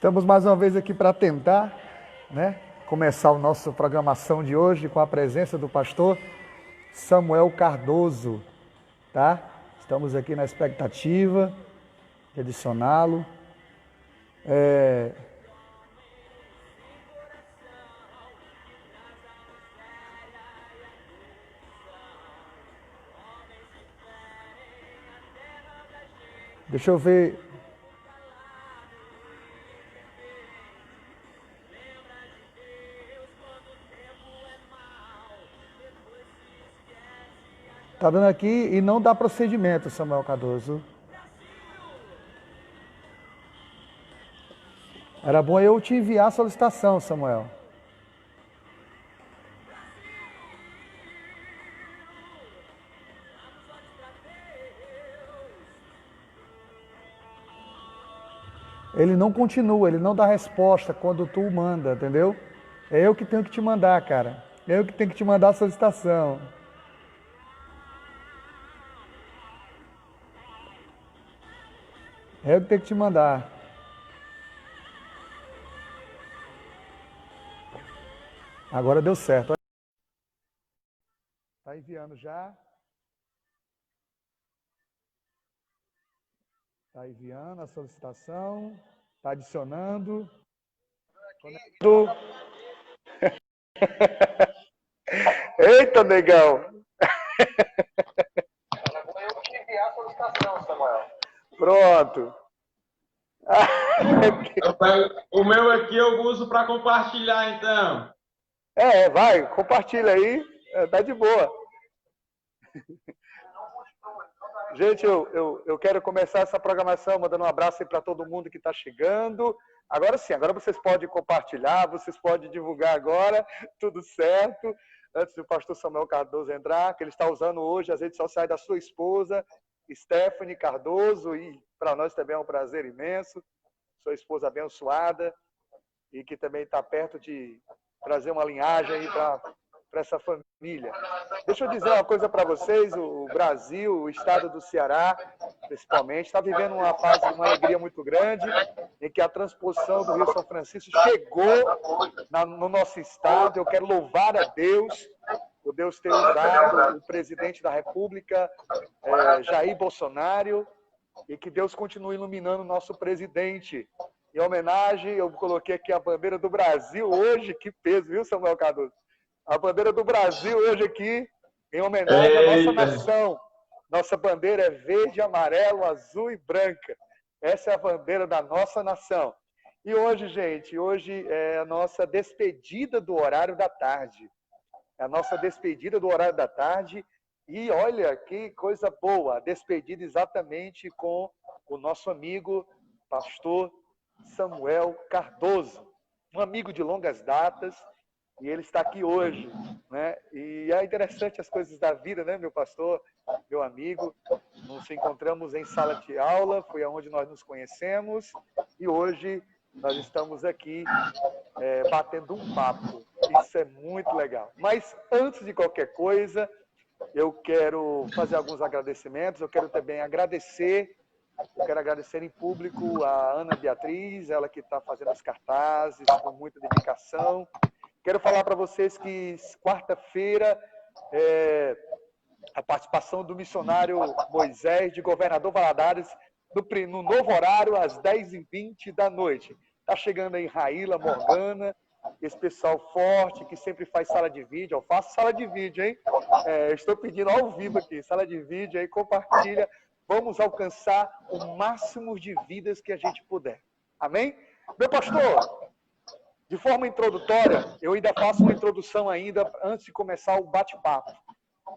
Estamos mais uma vez aqui para tentar, começar a nossa programação de hoje com a presença do pastor Samuel Cardoso, tá? Estamos aqui na expectativa de adicioná-lo. Deixa eu ver. Tá dando aqui e não dá procedimento, Samuel Cardoso. Era bom eu te enviar a solicitação, Samuel. Ele não continua, ele não dá resposta quando tu manda, entendeu? É eu que tenho que te mandar, cara. É eu que tenho que te mandar a solicitação. É eu que tenho que te mandar. Agora deu certo. Tá enviando já. Tá enviando a solicitação. Tá adicionando. Eita, negão! Eu te enviar a solicitação, Samuel. Pronto. O meu aqui eu uso para compartilhar, então. Vai, compartilha aí, tá de boa. Gente, eu quero começar essa programação mandando um abraço aí para todo mundo que está chegando. Agora sim, agora vocês podem compartilhar, vocês podem divulgar agora, tudo certo. Antes do pastor Samuel Cardoso entrar, que ele está usando hoje as redes sociais da sua esposa, Stephanie Cardoso, e para nós também é um prazer imenso, sua esposa abençoada, e que também está perto de trazer uma linhagem aí para essa família. Deixa eu dizer uma coisa para vocês, o Brasil, o estado do Ceará, principalmente, está vivendo uma fase de uma alegria muito grande, em que a transposição do Rio São Francisco chegou no nosso estado. Eu quero louvar a Deus, por Deus ter usado o presidente da República, Jair Bolsonaro, e que Deus continue iluminando o nosso presidente. Em homenagem, eu coloquei aqui a bandeira do Brasil hoje, que peso, viu, Samuel Cardoso? A bandeira do Brasil hoje aqui, em homenagem à nossa nação. Nossa bandeira é verde, amarelo, azul e branca. Essa é a bandeira da nossa nação. E hoje, gente, hoje é a nossa despedida do horário da tarde. É a nossa despedida do horário da tarde. E olha que coisa boa, a despedida exatamente com o nosso amigo, pastor Samuel Cardoso. Um amigo de longas datas. E ele está aqui hoje, né? E é interessante as coisas da vida, né, meu pastor, meu amigo? Nos encontramos em sala de aula, foi aonde nós nos conhecemos, e hoje nós estamos aqui batendo um papo. Isso é muito legal. Mas antes de qualquer coisa, eu quero fazer alguns agradecimentos, eu quero também agradecer em público a Ana Beatriz, ela que está fazendo os cartazes com muita dedicação. Quero falar para vocês que quarta-feira a participação do missionário Moisés, de Governador Valadares, no novo horário, às 10h20 da noite. Está chegando aí Raíla, Morgana, esse pessoal forte que sempre faz sala de vídeo. Eu faço sala de vídeo, hein? Estou pedindo ao vivo aqui, sala de vídeo aí, compartilha. Vamos alcançar o máximo de vidas que a gente puder. Amém? Meu pastor, de forma introdutória, eu ainda faço uma introdução ainda antes de começar o bate-papo.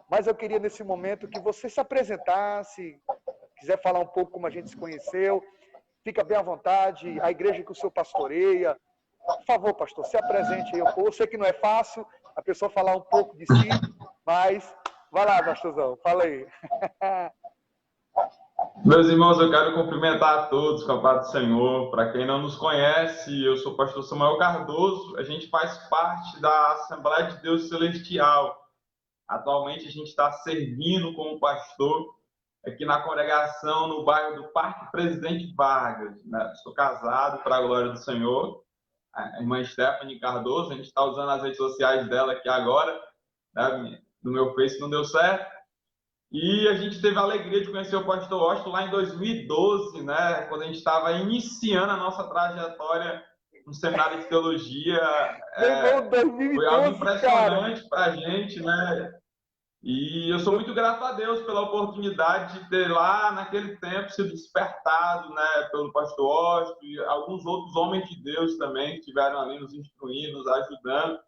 Mas eu queria, nesse momento, que você se apresentasse, quiser falar um pouco como a gente se conheceu, fica bem à vontade, a igreja que o senhor pastoreia. Por favor, pastor, se apresente aí um pouco. Eu sei que não é fácil a pessoa falar um pouco de si, mas vai lá, pastorzão, fala aí. Meus irmãos, eu quero cumprimentar a todos com a paz do Senhor. Para quem não nos conhece, eu sou o pastor Samuel Cardoso. A gente faz parte da Assembleia de Deus Celestial. Atualmente a gente está servindo como pastor aqui na congregação, no bairro do Parque Presidente Vargas, né? Sou casado, para a glória do Senhor. A irmã Stephanie Cardoso, a gente está usando as redes sociais dela aqui agora, né? No meu Face não deu certo. E a gente teve a alegria de conhecer o pastor Washington lá em 2012, né? Quando a gente estava iniciando a nossa trajetória no seminário de teologia. Foi algo 2012, cara. impressionante para a gente, né? E eu sou muito grato a Deus pela oportunidade de ter lá, naquele tempo, sido despertado, né, pelo pastor Washington e alguns outros homens de Deus também que estiveram ali nos instruindo, nos ajudando.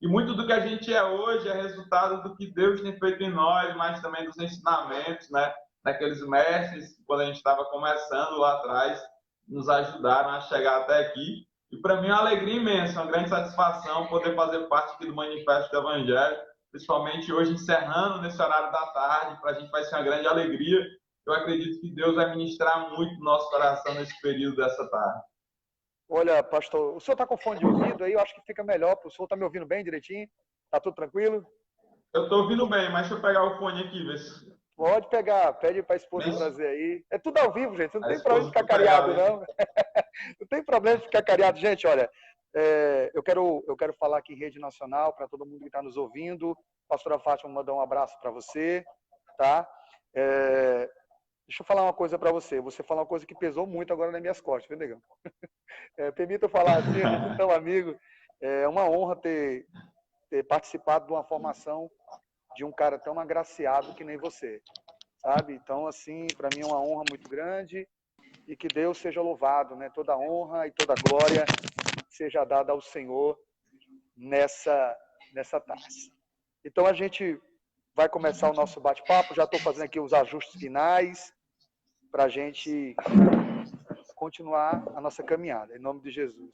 E muito do que a gente é hoje é resultado do que Deus tem feito em nós, mas também dos ensinamentos, né, daqueles mestres que, quando a gente estava começando lá atrás, nos ajudaram a chegar até aqui. E para mim é uma alegria imensa, uma grande satisfação poder fazer parte aqui do Manifesto do Evangelho, principalmente hoje encerrando nesse horário da tarde. Para a gente vai ser uma grande alegria. Eu acredito que Deus vai ministrar muito no nosso coração nesse período dessa tarde. Olha, pastor, o senhor está com fone de ouvido aí? Eu acho que fica melhor. O senhor está me ouvindo bem direitinho? Tá tudo tranquilo? Eu estou ouvindo bem, mas deixa eu pegar o fone aqui, ver se... Pode pegar, pede para a esposa trazer aí. É tudo ao vivo, gente. Não tem problema de ficar pegar, cariado, não. Não tem problema de ficar cariado. Gente, olha, eu quero falar aqui em rede nacional para todo mundo que está nos ouvindo. Pastora Fátima mandou um abraço para você, tá? Deixa eu falar uma coisa para você. Você falou uma coisa que pesou muito agora nas minhas costas, viu, negão? Permita eu falar assim, a gente é tão amigo. É uma honra ter participado de uma formação de um cara tão agraciado que nem você, sabe? Então, assim, para mim é uma honra muito grande e que Deus seja louvado, né? Toda honra e toda glória seja dada ao Senhor nessa tarde. Então, a gente vai começar o nosso bate-papo. Já estou fazendo aqui os ajustes finais para a gente continuar a nossa caminhada, em nome de Jesus.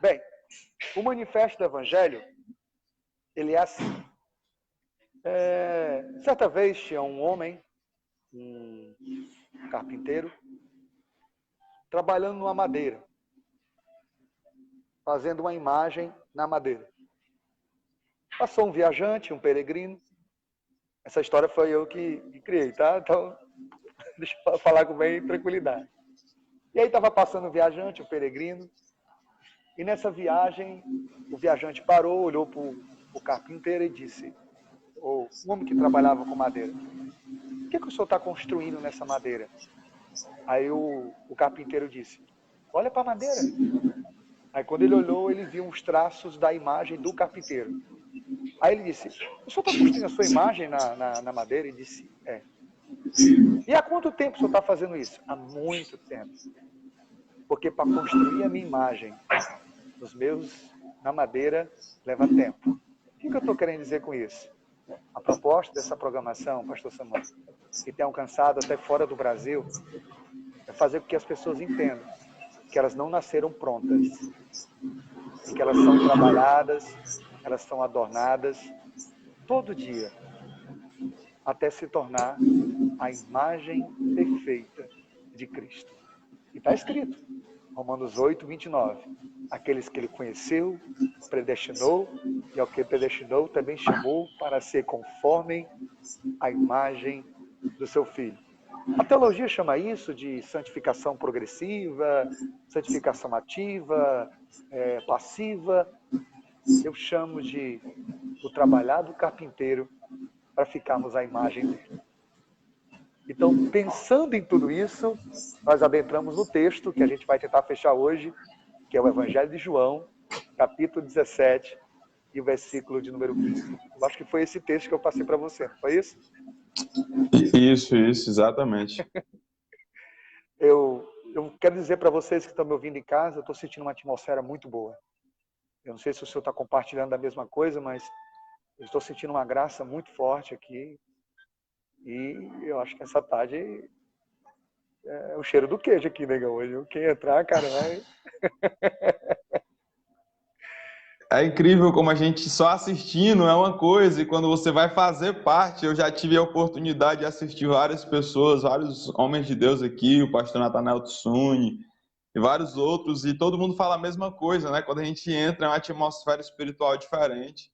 Bem, o Manifesto do Evangelho, ele é assim. Certa vez tinha um homem, um carpinteiro, trabalhando numa madeira, fazendo uma imagem na madeira. Passou um viajante, um peregrino. Essa história foi eu que criei, tá? Então, deixa eu falar com bem tranquilidade. E aí estava passando um viajante, um peregrino, e nessa viagem, o viajante parou, olhou para o carpinteiro e disse, o homem que trabalhava com madeira, o que o senhor está construindo nessa madeira? Aí o carpinteiro disse, olha para a madeira. Aí quando ele olhou, ele viu uns traços da imagem do carpinteiro. Aí ele disse, o senhor está construindo a sua imagem na madeira? Ele disse, é. E há quanto tempo o senhor está fazendo isso? Há muito tempo. Porque para construir a minha imagem na madeira leva tempo. O que eu estou querendo dizer com isso? A proposta dessa programação, pastor Samuel, que tem alcançado até fora do Brasil, é fazer com que as pessoas entendam que elas não nasceram prontas, e que elas são trabalhadas, elas são adornadas todo dia, até se tornar a imagem perfeita de Cristo. E está escrito, Romanos 8, 29. Aqueles que ele conheceu, predestinou, e ao que predestinou também chamou para ser conforme a imagem do seu Filho. A teologia chama isso de santificação progressiva, santificação ativa, passiva. Eu chamo de o trabalhar do carpinteiro para ficarmos à imagem dele. Então, pensando em tudo isso, nós adentramos no texto que a gente vai tentar fechar hoje, que é o Evangelho de João, capítulo 17, e o versículo de número 15. Eu acho que foi esse texto que eu passei para você, não foi isso? Isso, exatamente. Eu quero dizer para vocês que estão me ouvindo em casa, eu estou sentindo uma atmosfera muito boa. Eu não sei se o senhor está compartilhando a mesma coisa, mas eu estou sentindo uma graça muito forte aqui. E eu acho que essa tarde é o cheiro do queijo aqui, negão, hoje. Quem entrar, cara, vai... É incrível como a gente só assistindo é uma coisa, e quando você vai fazer parte, eu já tive a oportunidade de assistir várias pessoas, vários homens de Deus aqui, o pastor Natanael Tsuni e vários outros, e todo mundo fala a mesma coisa, né? Quando a gente entra, é uma atmosfera espiritual diferente.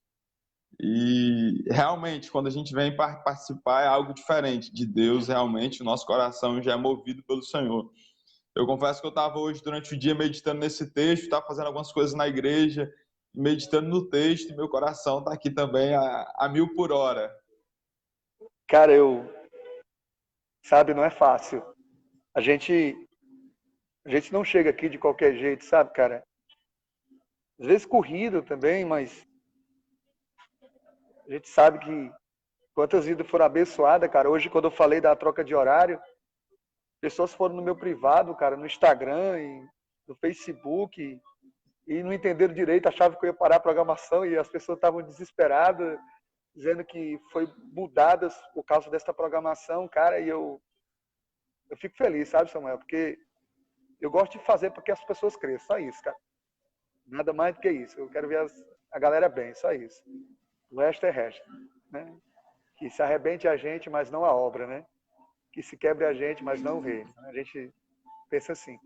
E realmente, quando a gente vem participar, é algo diferente de Deus, realmente, o nosso coração já é movido pelo Senhor. Eu confesso que eu estava hoje, durante o dia, meditando nesse texto, estava fazendo algumas coisas na igreja, meditando no texto, e meu coração está aqui também a 1000 por hora. Cara, sabe, não é fácil. A gente não chega aqui de qualquer jeito, sabe, cara? Às vezes corrido também, mas a gente sabe que quantas vidas foram abençoadas, cara. Hoje, quando eu falei da troca de horário, pessoas foram no meu privado, cara, no Instagram, e no Facebook, e não entenderam direito, achavam que eu ia parar a programação, e as pessoas estavam desesperadas, dizendo que foi mudadas por causa dessa programação, cara, e eu fico feliz, sabe, Samuel? Porque eu gosto de fazer porque as pessoas cresçam, só isso, cara. Nada mais do que isso. Eu quero ver a galera bem, só isso. O resto é resto, né? Que se arrebente a gente, mas não a obra, né? Que se quebre a gente, mas não o reino. A gente pensa assim.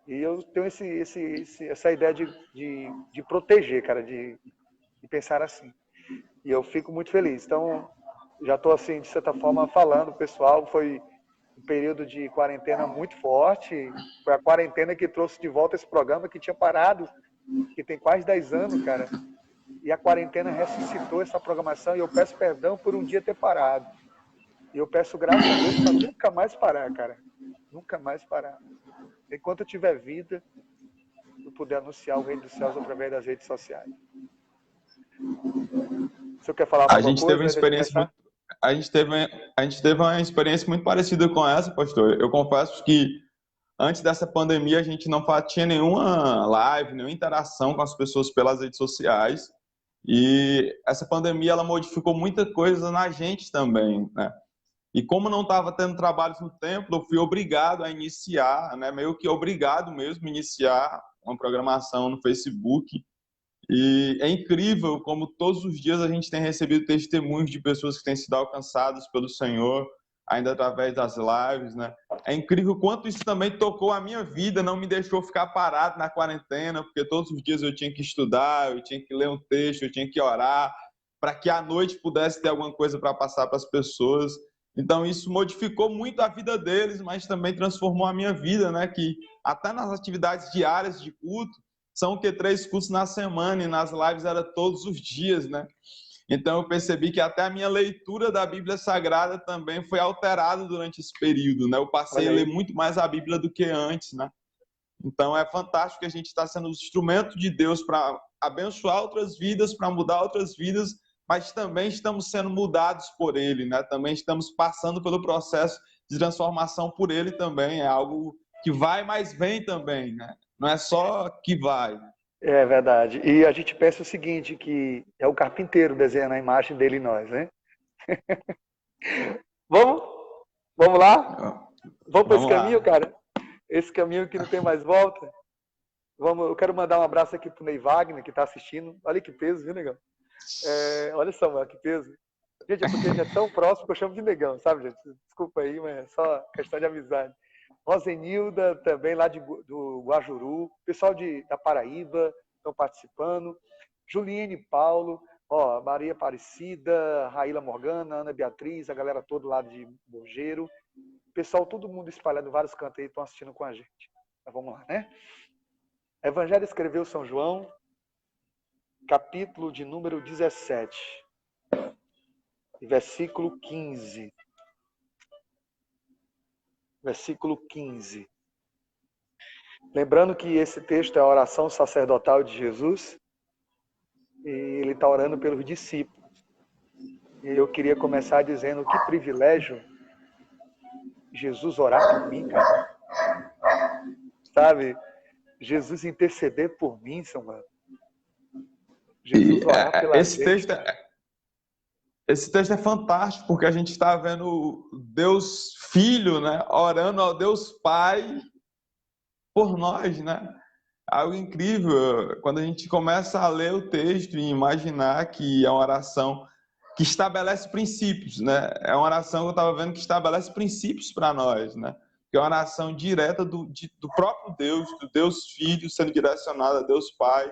E eu tenho essa ideia de proteger, cara, de pensar assim. E eu fico muito feliz. Então, já estou, assim, de certa forma, falando, pessoal, foi um período de quarentena muito forte. Foi a quarentena que trouxe de volta esse programa que tinha parado, que tem quase 10 anos, cara. E a quarentena ressuscitou essa programação e eu peço perdão por um dia ter parado. E eu peço graças a Deus para nunca mais parar, cara. Nunca mais parar. Enquanto eu tiver vida, eu puder anunciar o Reino dos Céus através das redes sociais. Se você quer falar A mais alguma gente teve coisa uma antes de experiência começar? muito, a gente teve uma experiência muito parecida com essa, pastor. Eu confesso que antes dessa pandemia a gente não tinha nenhuma live, nenhuma interação com as pessoas pelas redes sociais. E essa pandemia ela modificou muita coisa na gente também, né? E como não estava tendo trabalhos no templo, eu fui obrigado a iniciar, né, meio que obrigado mesmo, a iniciar uma programação no Facebook. E é incrível como todos os dias a gente tem recebido testemunhos de pessoas que têm sido alcançadas pelo Senhor, ainda através das lives, né? É incrível quanto isso também tocou a minha vida, não me deixou ficar parado na quarentena, porque todos os dias eu tinha que estudar, eu tinha que ler um texto, eu tinha que orar, para que à noite pudesse ter alguma coisa para passar para as pessoas. Então isso modificou muito a vida deles, mas também transformou a minha vida, né? Que até nas atividades diárias de culto, são que 3 cultos na semana e nas lives era todos os dias, né? Então eu percebi que até a minha leitura da Bíblia Sagrada também foi alterada durante esse período, né? Eu passei Olha a ler aí. muito mais a Bíblia do que antes, né? Então é fantástico que a gente está sendo um instrumento de Deus para abençoar outras vidas, para mudar outras vidas, mas também estamos sendo mudados por Ele, né? Também estamos passando pelo processo de transformação por Ele também. É algo que vai, mas vem também, né? Não é só que vai. É verdade. E a gente pensa o seguinte, que é o carpinteiro desenhando a imagem dele em nós, né? Vamos? Vamos lá? Vamos para esse Vamos caminho, lá. cara? Esse caminho que não tem mais volta? Vamos, eu quero mandar um abraço aqui pro Ney Wagner, que está assistindo. Olha que peso, viu, negão? Olha só, mano, que peso. Gente, é porque a gente é tão próximo que eu chamo de negão, sabe, gente? Desculpa aí, mas é só questão de amizade. Rosenilda, também lá do Guajuru. Pessoal da Paraíba estão participando. Juliane Paulo, ó, Maria Aparecida, Raíla Morgana, Ana Beatriz, a galera toda lá de Mogeiro. Pessoal, todo mundo espalhado em vários cantos aí estão assistindo com a gente. Mas vamos lá, né? Evangelho escreveu São João, capítulo de número 17, versículo 15. Versículo 15. Lembrando que esse texto é a oração sacerdotal de Jesus, e ele está orando pelos discípulos. E eu queria começar dizendo que privilégio Jesus orar por mim, cara. Sabe? Jesus interceder por mim, Samuel. Jesus orar pela Esse gente. texto é fantástico, porque a gente está vendo Deus Filho, né, orando ao Deus Pai por nós, né? Algo incrível, quando a gente começa a ler o texto e imaginar que é uma oração que estabelece princípios, né? É uma oração que eu estava vendo que estabelece princípios para nós, né? Que é uma oração direta do próprio Deus, do Deus Filho sendo direcionado a Deus Pai.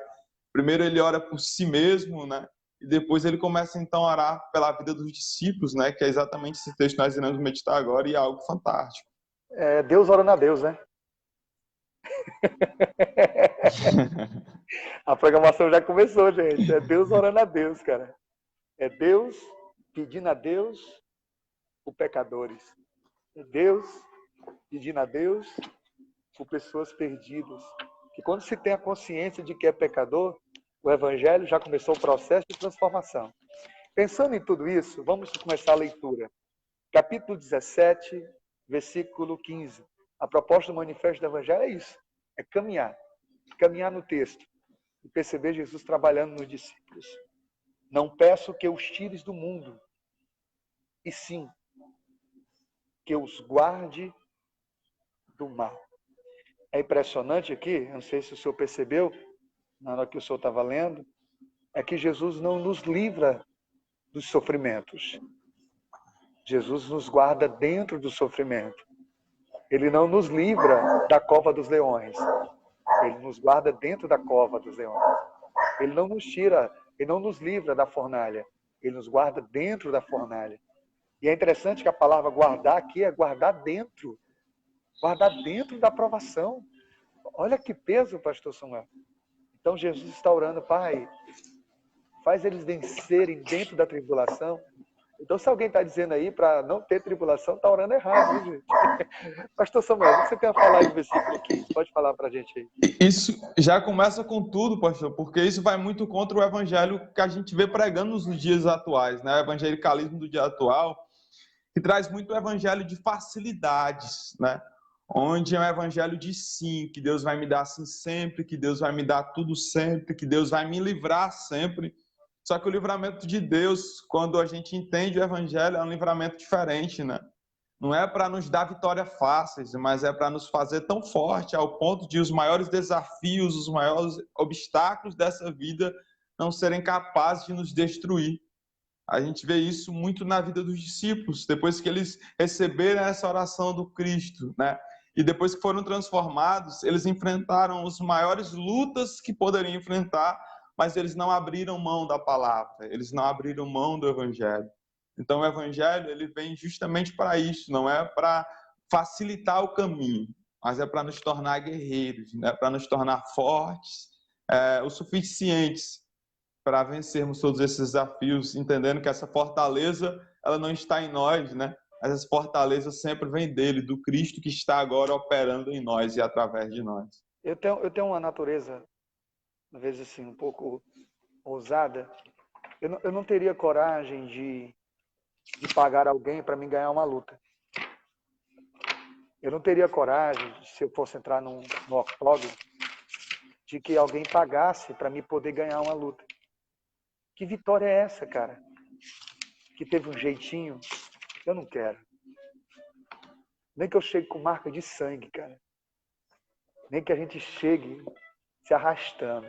Primeiro ele ora por si mesmo, né? e depois ele começa então a orar pela vida dos discípulos, né? Que é exatamente esse texto que nós iremos meditar agora, e é algo fantástico. É Deus orando a Deus, né? A programação já começou, gente. É Deus orando a Deus, cara. É Deus pedindo a Deus por pecadores. É Deus pedindo a Deus por pessoas perdidas. Que quando se tem a consciência de que é pecador, o Evangelho já começou o processo de transformação. Pensando em tudo isso, vamos começar a leitura. Capítulo 17, versículo 15. A proposta do manifesto do Evangelho é isso. É caminhar. Caminhar no texto. E perceber Jesus trabalhando nos discípulos. Não peço que os tires do mundo, e sim que os guarde do mal. É impressionante aqui, não sei se o senhor percebeu, na hora que o senhor estava lendo, é que Jesus não nos livra dos sofrimentos. Jesus nos guarda dentro do sofrimento. Ele não nos livra da cova dos leões. Ele nos guarda dentro da cova dos leões. Ele não nos tira, ele não nos livra da fornalha. Ele nos guarda dentro da fornalha. E é interessante que a palavra guardar aqui é guardar dentro. Guardar dentro da provação. Olha que peso, pastor Samuel. Então Jesus está orando, Pai, faz eles vencerem dentro da tribulação. Então, se alguém está dizendo aí para não ter tribulação, está orando errado, viu, gente? Pastor Samuel, o que você tem a falar aí no versículo 15? Pode falar para a gente aí. Isso já começa com tudo, pastor, porque isso vai muito contra o evangelho que a gente vê pregando nos dias atuais, né? O evangelicalismo do dia atual, que traz muito o evangelho de facilidades, né? Onde é um evangelho de sim, que Deus vai me dar sim sempre, que Deus vai me dar tudo sempre, que Deus vai me livrar sempre. Só que o livramento de Deus, quando a gente entende o evangelho, é um livramento diferente, né? Não é para nos dar vitórias fáceis, mas é para nos fazer tão forte ao ponto de os maiores desafios, os maiores obstáculos dessa vida não serem capazes de nos destruir. A gente vê isso muito na vida dos discípulos, depois que eles receberam essa oração do Cristo, né? E depois que foram transformados, eles enfrentaram as maiores lutas que poderiam enfrentar, mas eles não abriram mão da palavra, eles não abriram mão do evangelho. Então o evangelho, ele vem justamente para isso, não é para facilitar o caminho, mas é para nos tornar guerreiros, né? Para nos tornar fortes, o suficientes para vencermos todos esses desafios, entendendo que essa fortaleza, ela não está em nós, né? Mas essa fortaleza sempre vem dele, do Cristo que está agora operando em nós e através de nós. Eu tenho uma natureza, às vezes assim, um pouco ousada. Eu não teria coragem de pagar alguém para me ganhar uma luta. Eu não teria coragem, se eu fosse entrar no octógono, de que alguém pagasse para me poder ganhar uma luta. Que vitória é essa, cara? Que teve um jeitinho. Eu não quero. Nem que eu chegue com marca de sangue, cara. Nem que a gente chegue se arrastando.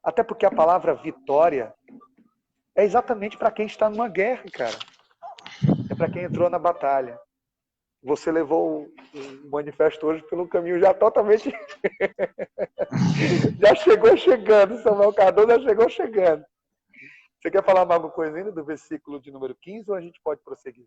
Até porque a palavra vitória é exatamente para quem está numa guerra, cara. É para quem entrou na batalha. Você levou o manifesto hoje pelo caminho já totalmente... já chegou chegando. Samuel Cardoso já chegou chegando. Você quer falar mais alguma coisa ainda do versículo de número 15 ou a gente pode prosseguir?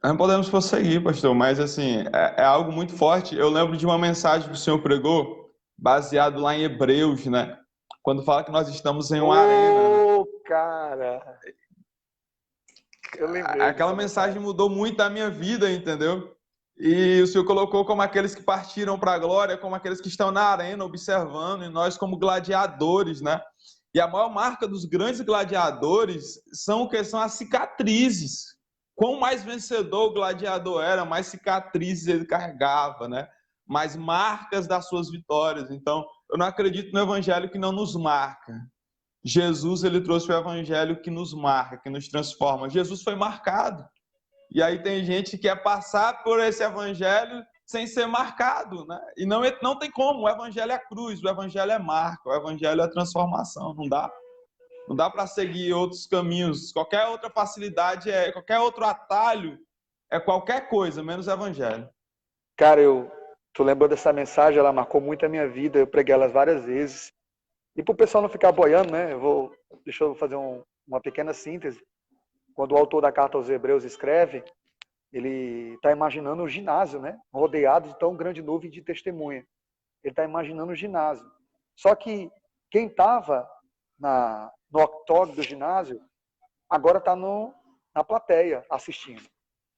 Não podemos prosseguir, pastor, mas assim, é algo muito forte. Eu lembro de uma mensagem que o senhor pregou, baseado lá em Hebreus, né? Quando fala que nós estamos em uma arena. Ô, cara! Eu lembrei. Aquela mensagem mudou muito a minha vida, entendeu? E o senhor colocou como aqueles que partiram para a glória, como aqueles que estão na arena observando, e nós como gladiadores, né? E a maior marca dos grandes gladiadores são o que são as cicatrizes. Quanto mais vencedor o gladiador era, mais cicatrizes ele carregava, né? Mais marcas das suas vitórias. Então, eu não acredito no evangelho que não nos marca. Jesus, ele trouxe o evangelho que nos marca, que nos transforma. Jesus foi marcado. E aí tem gente que quer passar por esse evangelho sem ser marcado, né? E não tem como. O evangelho é cruz, o evangelho é marca, o evangelho é transformação. Não dá para seguir outros caminhos. Qualquer outra facilidade, qualquer outro atalho é qualquer coisa, menos o evangelho. Cara, tu lembrou dessa mensagem, ela marcou muito a minha vida. Eu preguei elas várias vezes. E para o pessoal não ficar boiando, né? Deixa eu fazer uma pequena síntese. Quando o autor da carta aos Hebreus escreve, ele está imaginando o ginásio, né? Rodeado de tão grande nuvem de testemunha. Ele está imaginando o ginásio. Só que quem estava no octógono do ginásio, agora está na plateia assistindo.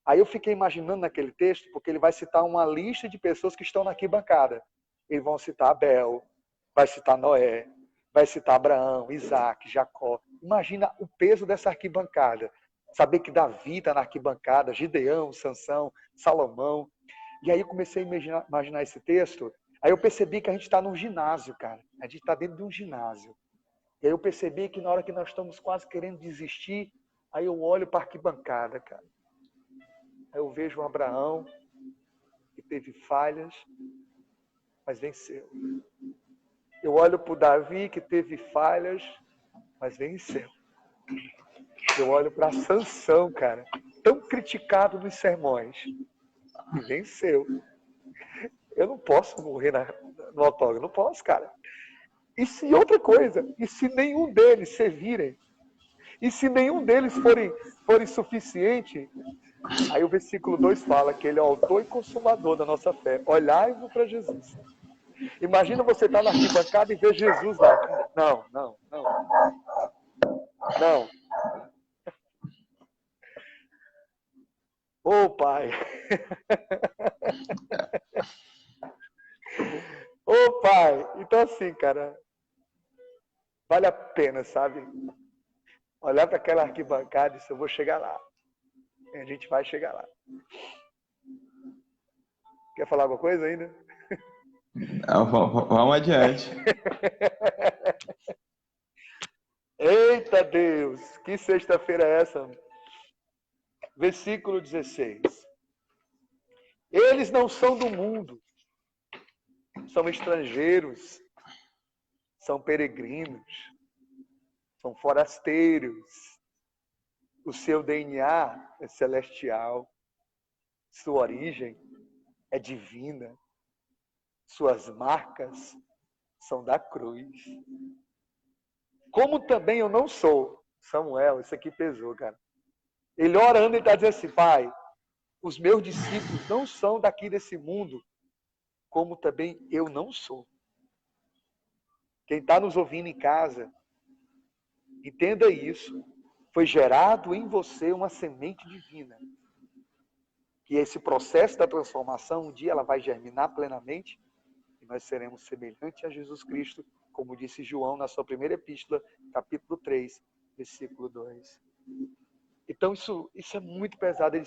Aí eu fiquei imaginando naquele texto, porque ele vai citar uma lista de pessoas que estão na arquibancada. Eles vão citar Abel, vai citar Noé, vai citar Abraão, Isaac, Jacó. Imagina o peso dessa arquibancada. Saber que Davi está na arquibancada, Gideão, Sansão, Salomão. E aí eu comecei a imaginar esse texto. Aí eu percebi que a gente está num ginásio, cara. A gente está dentro de um ginásio. E aí eu percebi que na hora que nós estamos quase querendo desistir, aí eu olho para a arquibancada, cara. Aí eu vejo o Abraão, que teve falhas, mas venceu. Eu olho para o Davi, que teve falhas, mas venceu. Eu olho para Sansão, cara, tão criticado nos sermões, e venceu. Eu não posso morrer no autógrafo, não posso, cara. E se outra coisa, e se nenhum deles servirem, e se nenhum deles forem suficiente, aí o versículo 2 fala que ele é o autor e consumador da nossa fé. Olhai-vos para Jesus. Imagina você estar na arquibancada e ver Jesus lá. Não. Ô, Pai. Ô, Pai. Então, assim, cara, vale a pena, sabe? Olhar para aquela arquibancada e dizer, eu vou chegar lá. E a gente vai chegar lá. Quer falar alguma coisa ainda? Vamos adiante. Eita Deus, que sexta-feira é essa? Versículo 16. Eles não são do mundo, são estrangeiros, são peregrinos, são forasteiros. O seu DNA é celestial, sua origem é divina, suas marcas são da cruz. Como também eu não sou, Samuel, isso aqui pesou, cara. Ele orando, ele está dizendo assim, Pai, os meus discípulos não são daqui desse mundo, como também eu não sou. Quem está nos ouvindo em casa, entenda isso. Foi gerado em você uma semente divina. Que esse processo da transformação, um dia ela vai germinar plenamente e nós seremos semelhantes a Jesus Cristo, como disse João na sua primeira epístola, capítulo 3, versículo 2. Então isso é muito pesado.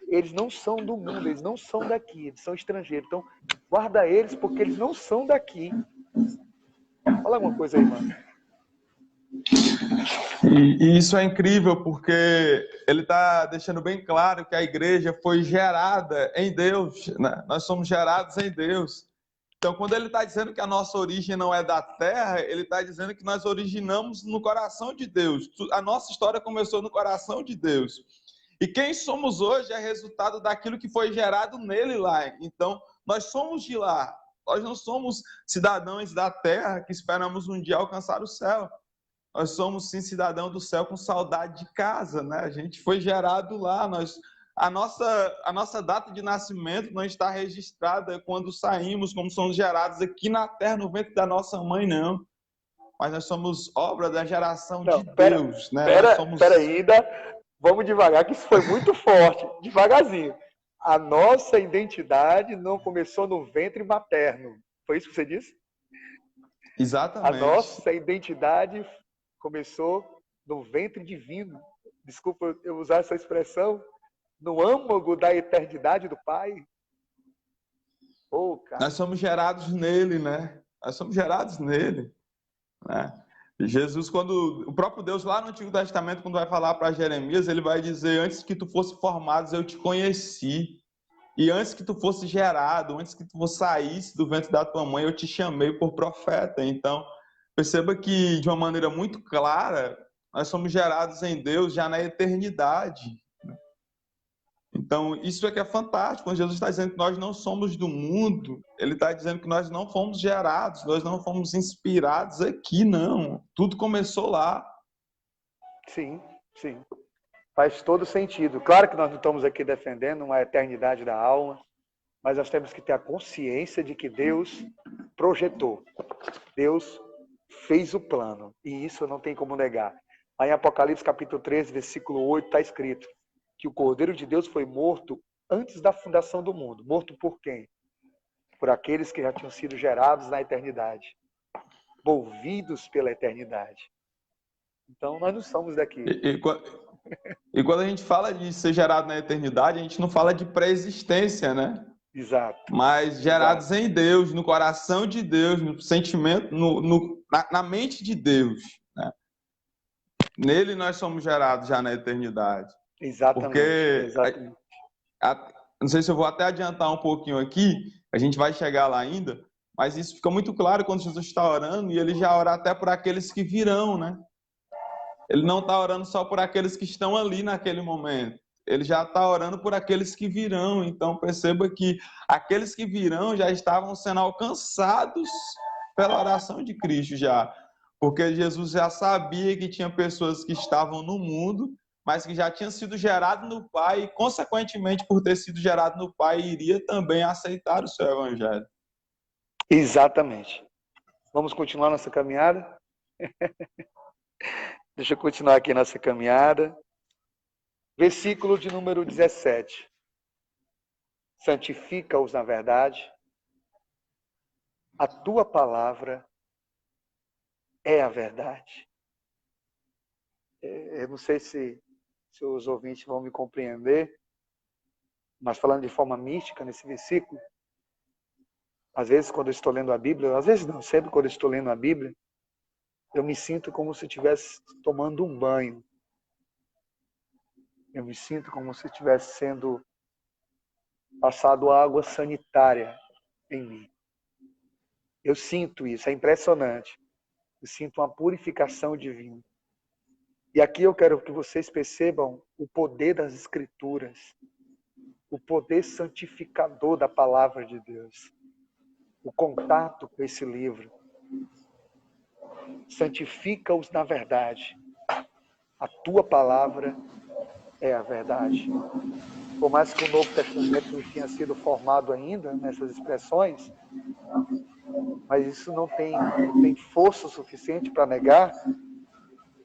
Eles não são do mundo, eles não são daqui, eles são estrangeiros. Então guarda eles porque eles não são daqui. Fala alguma coisa aí, mano. E isso é incrível porque ele está deixando bem claro que a igreja foi gerada em Deus, né? Nós somos gerados em Deus. Então, quando ele está dizendo que a nossa origem não é da terra, ele está dizendo que nós originamos no coração de Deus. A nossa história começou no coração de Deus. E quem somos hoje é resultado daquilo que foi gerado nele lá. Então, nós somos de lá. Nós não somos cidadãos da terra que esperamos um dia alcançar o céu. Nós somos, sim, cidadão do céu com saudade de casa, né? A gente foi gerado lá. A nossa data de nascimento não está registrada quando saímos, como somos gerados aqui na terra, no ventre da nossa mãe, não. Mas nós somos obra da geração de Deus, né? Pera ainda. Vamos devagar, que isso foi muito forte. Devagarzinho. A nossa identidade não começou no ventre materno. Foi isso que você disse? Exatamente. A nossa identidade começou no ventre divino. Desculpa eu usar essa expressão. No âmago da eternidade do Pai. Cara. Nós somos gerados nele, né? Nós somos gerados nele, né? Jesus, quando o próprio Deus lá no Antigo Testamento, quando vai falar para Jeremias, ele vai dizer, antes que tu fosse formado, eu te conheci. E antes que tu fosse gerado, antes que tu saísse do ventre da tua mãe, eu te chamei por profeta. Então, perceba que, de uma maneira muito clara, nós somos gerados em Deus já na eternidade. Então, isso é que é fantástico. Quando Jesus está dizendo que nós não somos do mundo, ele está dizendo que nós não fomos gerados, nós não fomos inspirados aqui, não. Tudo começou lá. Sim, sim. Faz todo sentido. Claro que nós não estamos aqui defendendo uma eternidade da alma, mas nós temos que ter a consciência de que Deus projetou. Deus fez o plano. E isso não tem como negar. Aí em Apocalipse capítulo 13, versículo 8, está escrito que o Cordeiro de Deus foi morto antes da fundação do mundo. Morto por quem? Por aqueles que já tinham sido gerados na eternidade. Movidos pela eternidade. Então, nós não somos daqui. E quando a gente fala de ser gerado na eternidade, a gente não fala de pré-existência, né? Exato. Mas gerados em Deus, no coração de Deus, no sentimento, na mente de Deus, né? Nele nós somos gerados já na eternidade. Exatamente. Porque, Exatamente. não sei se eu vou até adiantar um pouquinho aqui, a gente vai chegar lá ainda, mas isso fica muito claro quando Jesus está orando, e ele já ora até por aqueles que virão, né? Ele não está orando só por aqueles que estão ali naquele momento. Ele já está orando por aqueles que virão. Então, perceba que aqueles que virão já estavam sendo alcançados pela oração de Cristo já. Porque Jesus já sabia que tinha pessoas que estavam no mundo, mas que já tinham sido gerados no Pai e, consequentemente, por ter sido gerado no Pai, iria também aceitar o seu evangelho. Exatamente. Vamos continuar nossa caminhada? Deixa eu continuar aqui nossa caminhada. Versículo de número 17. Santifica-os na verdade. A tua palavra é a verdade. Eu não sei se os ouvintes vão me compreender, mas falando de forma mística nesse versículo, às vezes quando eu estou lendo a Bíblia, às vezes não, sempre quando eu estou lendo a Bíblia, eu me sinto como se estivesse tomando um banho. Eu me sinto como se estivesse sendo passado água sanitária em mim. Eu sinto isso, é impressionante. Eu sinto uma purificação divina. E aqui eu quero que vocês percebam o poder das Escrituras, o poder santificador da palavra de Deus, o contato com esse livro. Santifica-os na verdade. A tua palavra é a verdade. Por mais que o Novo Testamento não tenha sido formado ainda nessas expressões, mas isso não tem força suficiente para negar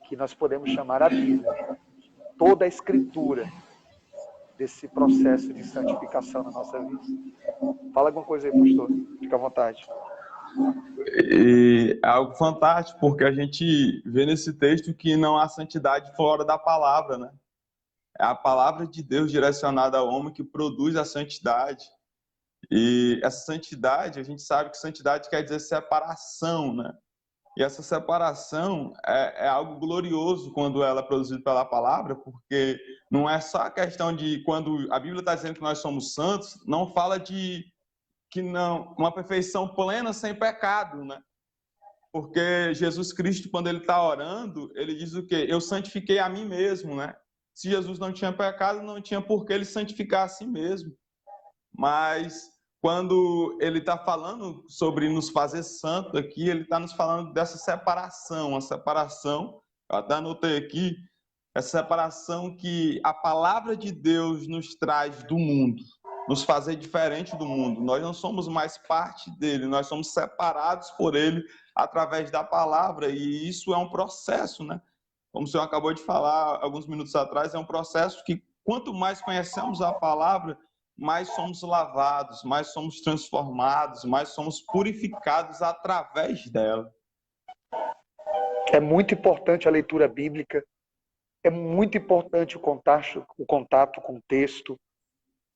que nós podemos chamar a Bíblia, toda a Escritura, desse processo de santificação na nossa vida. Fala alguma coisa aí, pastor. Fica à vontade. E é algo fantástico, porque a gente vê nesse texto que não há santidade fora da palavra, né? É a palavra de Deus direcionada ao homem que produz a santidade. E essa santidade, a gente sabe que santidade quer dizer separação, né? E essa separação é algo glorioso quando ela é produzida pela palavra, porque não é só a questão de quando a Bíblia está dizendo que nós somos santos, não fala de que não uma perfeição plena sem pecado, né? Porque Jesus Cristo, quando ele está orando, ele diz o quê? Eu santifiquei a mim mesmo, né? Se Jesus não tinha pecado, não tinha por que ele santificar a si mesmo. Mas quando ele está falando sobre nos fazer santo aqui, ele está nos falando dessa separação, a separação, eu até anotei aqui, essa separação que a palavra de Deus nos traz do mundo, nos fazer diferente do mundo. Nós não somos mais parte dele, nós somos separados por ele através da palavra, e isso é um processo, né? Como o senhor acabou de falar alguns minutos atrás, é um processo que quanto mais conhecemos a palavra, mais somos lavados, mais somos transformados, mais somos purificados através dela. É muito importante a leitura bíblica, é muito importante o contato com o texto.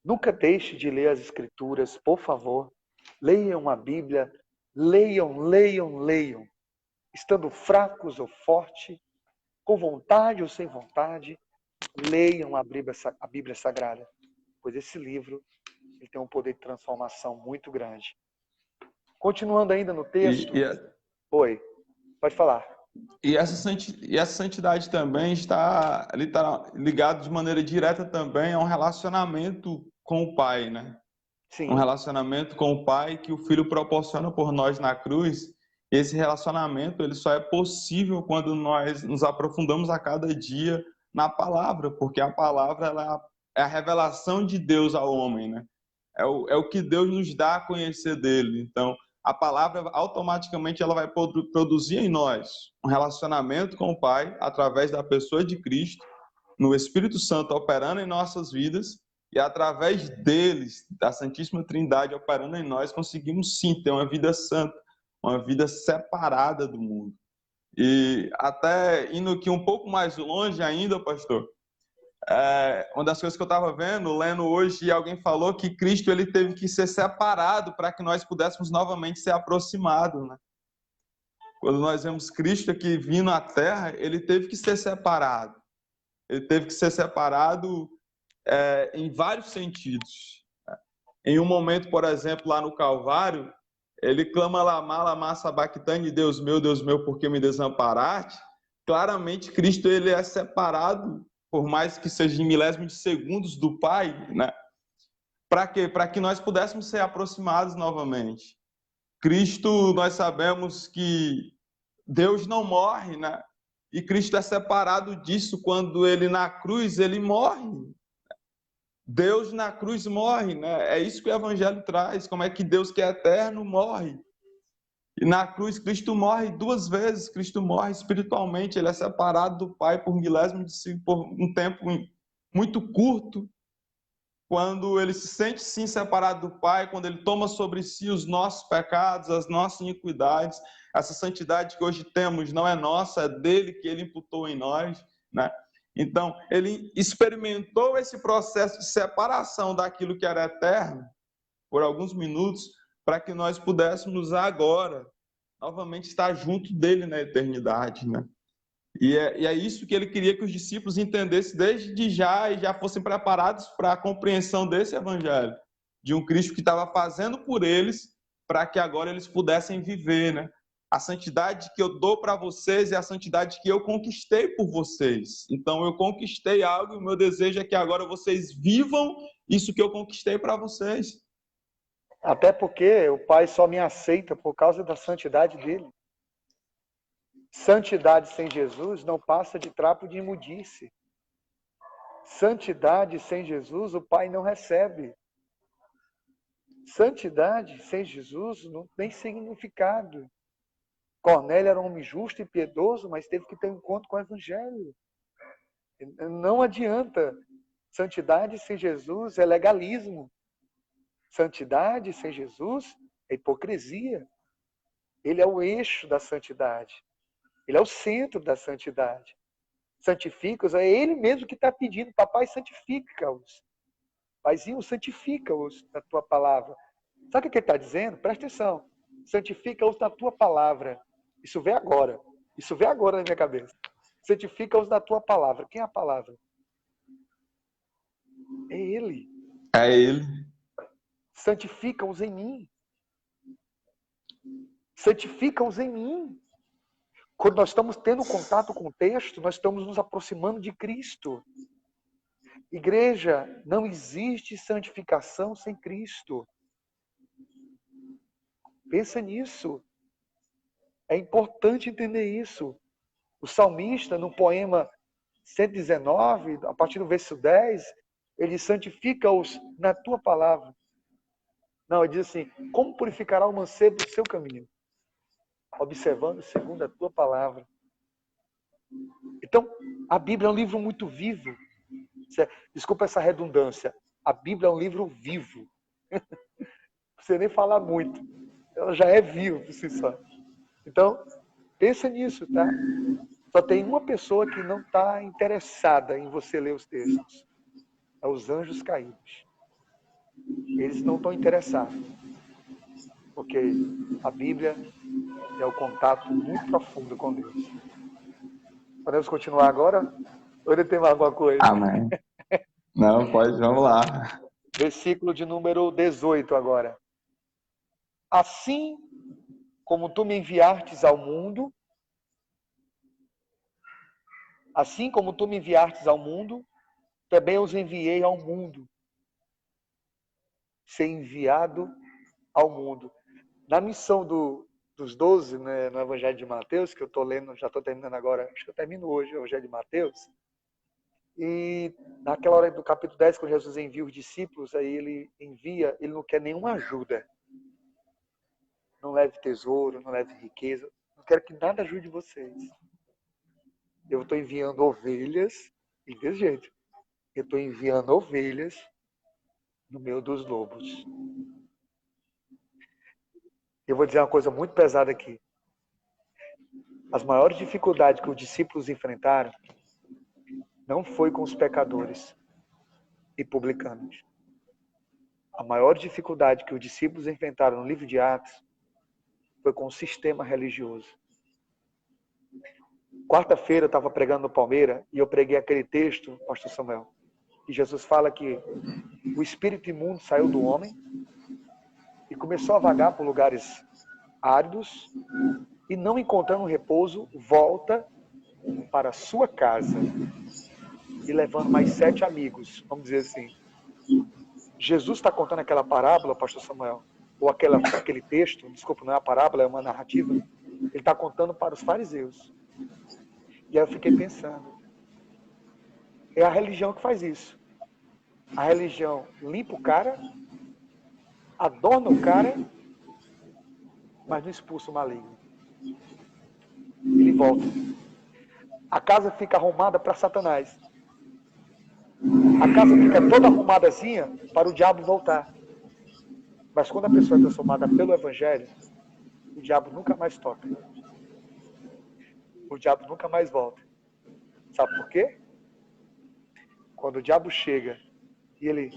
Nunca deixe de ler as Escrituras, por favor. Leiam a Bíblia, leiam. Estando fracos ou fortes, com vontade ou sem vontade, leiam a Bíblia Sagrada, pois esse livro ele tem um poder de transformação muito grande. Continuando ainda no texto. Oi, pode falar. E essa santidade também está ligada de maneira direta também a um relacionamento com o Pai, né? Um Sim. relacionamento com o Pai que o Filho proporciona por nós na cruz. Esse relacionamento ele só é possível quando nós nos aprofundamos a cada dia na palavra, porque a palavra ela é a revelação de Deus ao homem, né? É o que Deus nos dá a conhecer dele. Então, a palavra automaticamente ela vai produzir em nós um relacionamento com o Pai através da pessoa de Cristo, no Espírito Santo operando em nossas vidas, e através deles, da Santíssima Trindade operando em nós, conseguimos sim ter uma vida santa, uma vida separada do mundo. E até indo aqui um pouco mais longe ainda, pastor, uma das coisas que eu estava lendo hoje, alguém falou que Cristo ele teve que ser separado para que nós pudéssemos novamente ser aproximados, né? Quando nós vemos Cristo aqui vindo à Terra, ele teve que ser separado. Ele teve que ser separado em vários sentidos. Em um momento, por exemplo, lá no Calvário, ele clama lama sabachthani, Deus meu, por que me desamparaste? Claramente, Cristo ele é separado, por mais que seja em milésimos de segundos do Pai, né? Para quê? Para que nós pudéssemos ser aproximados novamente. Cristo, nós sabemos que Deus não morre, né? E Cristo é separado disso quando ele na cruz, ele morre. Deus na cruz morre, né? É isso que o Evangelho traz. Como é que Deus que é eterno morre? E na cruz Cristo morre 2 vezes. Cristo morre espiritualmente. Ele é separado do Pai por milésimos de segundo, por um tempo muito curto. Quando ele se sente sim separado do Pai, quando ele toma sobre si os nossos pecados, as nossas iniquidades, essa santidade que hoje temos não é nossa, é dele que ele imputou em nós, né? Então, ele experimentou esse processo de separação daquilo que era eterno por alguns minutos, para que nós pudéssemos agora novamente estar junto dele na eternidade, né? E é isso que ele queria que os discípulos entendessem desde já e já fossem preparados para a compreensão desse evangelho, de um Cristo que estava fazendo por eles, para que agora eles pudessem viver, né? A santidade que eu dou para vocês é a santidade que eu conquistei por vocês. Então, eu conquistei algo e o meu desejo é que agora vocês vivam isso que eu conquistei para vocês. Até porque o Pai só me aceita por causa da santidade dele. Santidade sem Jesus não passa de trapo de imundice. Santidade sem Jesus o Pai não recebe. Santidade sem Jesus não tem significado. Cornélio era um homem justo e piedoso, mas teve que ter um encontro com o Evangelho. Não adianta. Santidade sem Jesus é legalismo. Santidade sem Jesus é hipocrisia. Ele é o eixo da santidade. Ele é o centro da santidade. Santifica-os, é ele mesmo que está pedindo. Papai, santifica-os. Paizinho, santifica-os na tua palavra. Sabe o que ele está dizendo? Presta atenção. Santifica-os na tua palavra. Isso vem agora. Isso vem agora na minha cabeça. Santifica-os na tua palavra. Quem é a palavra? É ele. É ele. Santifica-os em mim. Santifica-os em mim. Quando nós estamos tendo contato com o texto, nós estamos nos aproximando de Cristo. Igreja, não existe santificação sem Cristo. Pensa nisso. É importante entender isso. O salmista, no poema 119, a partir do verso 10, ele santifica-os na tua palavra. Não, ele diz assim, como purificará o mancebo o seu caminho? Observando segundo a tua palavra. Então, a Bíblia é um livro muito vivo. Desculpa essa redundância. A Bíblia é um livro vivo. Não precisa nem falar muito. Ela já é viva por si só. Então, pensa nisso, tá? Só tem uma pessoa que não está interessada em você ler os textos. É os anjos caídos. Eles não estão interessados. Porque a Bíblia é o contato muito profundo com Deus. Podemos continuar agora? Ou ainda tem mais alguma coisa? Amém. Não, pode, vamos lá. Versículo de número 18 agora. Assim como tu me enviastes ao mundo, Assim como tu me enviastes ao mundo, também os enviei ao mundo. Ser enviado ao mundo. Na missão dos 12, né, no Evangelho de Mateus, que eu estou lendo, já estou terminando agora, acho que eu termino hoje o Evangelho de Mateus, e naquela hora do capítulo 10, quando Jesus envia os discípulos, aí ele envia, ele não quer nenhuma ajuda. Não leve tesouro, não leve riqueza, não quero que nada ajude vocês. Eu estou enviando ovelhas, e desse jeito, eu estou enviando ovelhas no meio dos lobos. Eu vou dizer uma coisa muito pesada aqui. As maiores dificuldades que os discípulos enfrentaram não foi com os pecadores e publicanos. A maior dificuldade que os discípulos enfrentaram no livro de Atos foi com o sistema religioso. Quarta-feira eu estava pregando no Palmeira e eu preguei aquele texto, pastor Samuel, que Jesus fala que o espírito imundo saiu do homem e começou a vagar por lugares áridos e, não encontrando repouso, volta para a sua casa e levando mais 7 amigos, vamos dizer assim. Jesus está contando aquela parábola, pastor Samuel, ou aquele texto, desculpa, não é uma parábola, é uma narrativa, ele está contando para os fariseus. E aí eu fiquei pensando, é a religião que faz isso. A religião limpa o cara, adorna o cara, mas não expulsa o maligno. Ele volta. A casa fica arrumada para Satanás. A casa fica toda arrumadazinha para o diabo voltar. Mas quando a pessoa é transformada pelo Evangelho, o diabo nunca mais toca. O diabo nunca mais volta. Sabe por quê? Quando o diabo chega e ele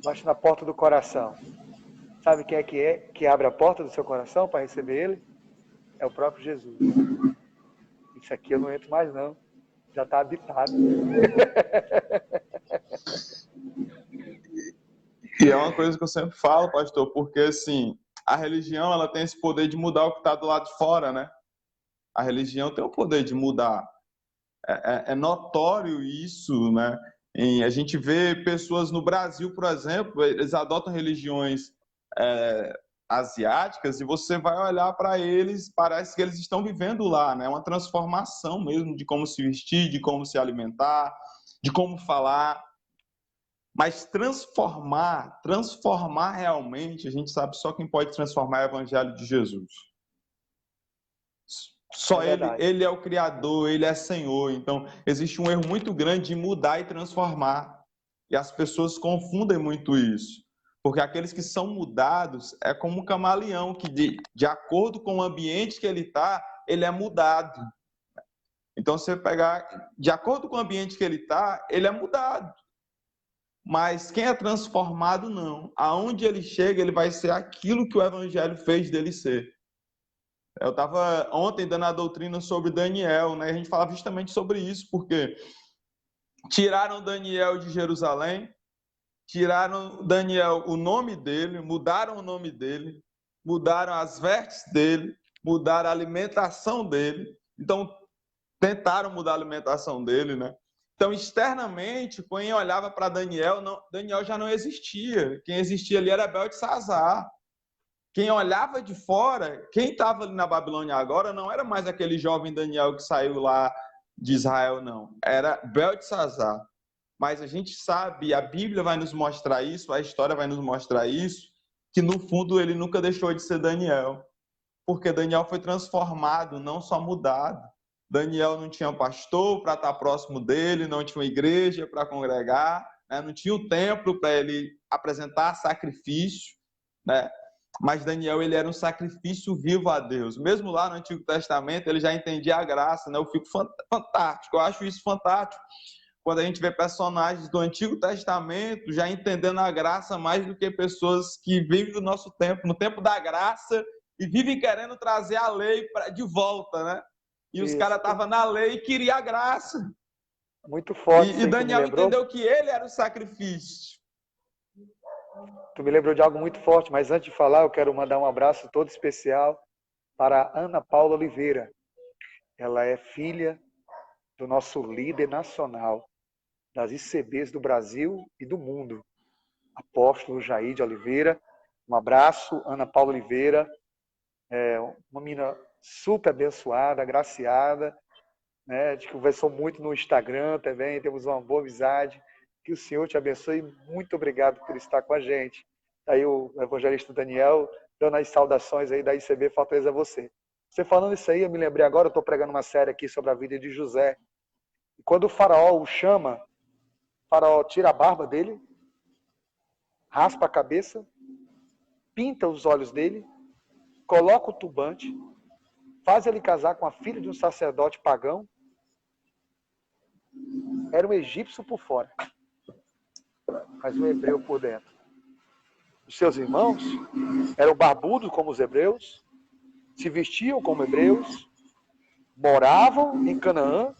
bate na porta do coração, sabe quem é que abre a porta do seu coração para receber ele? É o próprio Jesus. Isso aqui eu não entro mais não. Já está habitado. E é uma coisa que eu sempre falo, pastor, porque assim, a religião ela tem esse poder de mudar o que está do lado de fora, né? A religião tem o poder de mudar. É notório isso, né? A gente vê pessoas no Brasil, por exemplo, eles adotam religiões asiáticas e você vai olhar para eles, parece que eles estão vivendo lá, né? Uma transformação mesmo de como se vestir, de como se alimentar, de como falar. Mas transformar realmente, a gente sabe só quem pode transformar é o Evangelho de Jesus. Só ele é o Criador, ele é Senhor. Então, existe um erro muito grande de mudar e transformar. E as pessoas confundem muito isso. Porque aqueles que são mudados é como um camaleão, que de acordo com o ambiente que ele está, ele é mudado. Então, se você pegar, de acordo com o ambiente que ele está, ele é mudado. Mas quem é transformado, não. Aonde ele chega, ele vai ser aquilo que o Evangelho fez dele ser. Eu estava ontem dando a doutrina sobre Daniel, né? A gente falava justamente sobre isso, porque tiraram Daniel de Jerusalém, tiraram Daniel o nome dele, mudaram o nome dele, mudaram as vestes dele, mudaram a alimentação dele. Então, tentaram mudar a alimentação dele, né? Então, externamente, quem olhava para Daniel, Daniel já não existia. Quem existia ali era Beltesazar. Quem olhava de fora, quem estava ali na Babilônia agora, não era mais aquele jovem Daniel que saiu lá de Israel, não. Era Beltesazar. Mas a gente sabe, a Bíblia vai nos mostrar isso, a história vai nos mostrar isso, que no fundo ele nunca deixou de ser Daniel. Porque Daniel foi transformado, não só mudado. Daniel não tinha um pastor para estar próximo dele, não tinha uma igreja para congregar, né? Não tinha o templo para ele apresentar sacrifício, né? Mas Daniel, ele era um sacrifício vivo a Deus. Mesmo lá no Antigo Testamento, ele já entendia a graça, né? Eu fico fantástico, eu acho isso fantástico. Quando a gente vê personagens do Antigo Testamento já entendendo a graça mais do que pessoas que vivem do nosso tempo, no tempo da graça, e vivem querendo trazer a lei de volta, né? E os caras estavam na lei e queriam a graça. Muito forte. E Daniel entendeu que ele era o sacrifício. Tu me lembrou de algo muito forte, mas antes de falar, eu quero mandar um abraço todo especial para Ana Paula Oliveira. ela é filha do nosso líder nacional das ICBs do Brasil e do mundo, apóstolo Jair de Oliveira. Um abraço, Ana Paula Oliveira, uma menina super abençoada, agraciada, né? A gente conversou muito no Instagram também, temos uma boa amizade. Que o Senhor te abençoe. Muito obrigado por estar com a gente. Aí o evangelista Daniel dando as saudações aí da ICB Fortaleza a você. Você falando isso aí, eu me lembrei agora, eu estou pregando uma série aqui sobre a vida de José. E quando o faraó o chama, o faraó tira a barba dele, raspa a cabeça, pinta os olhos dele, coloca o turbante, faz ele casar com a filha de um sacerdote pagão. Era um egípcio por fora, mas um hebreu por dentro. Os seus irmãos eram barbudos como os hebreus, se vestiam como hebreus, moravam em Canaã,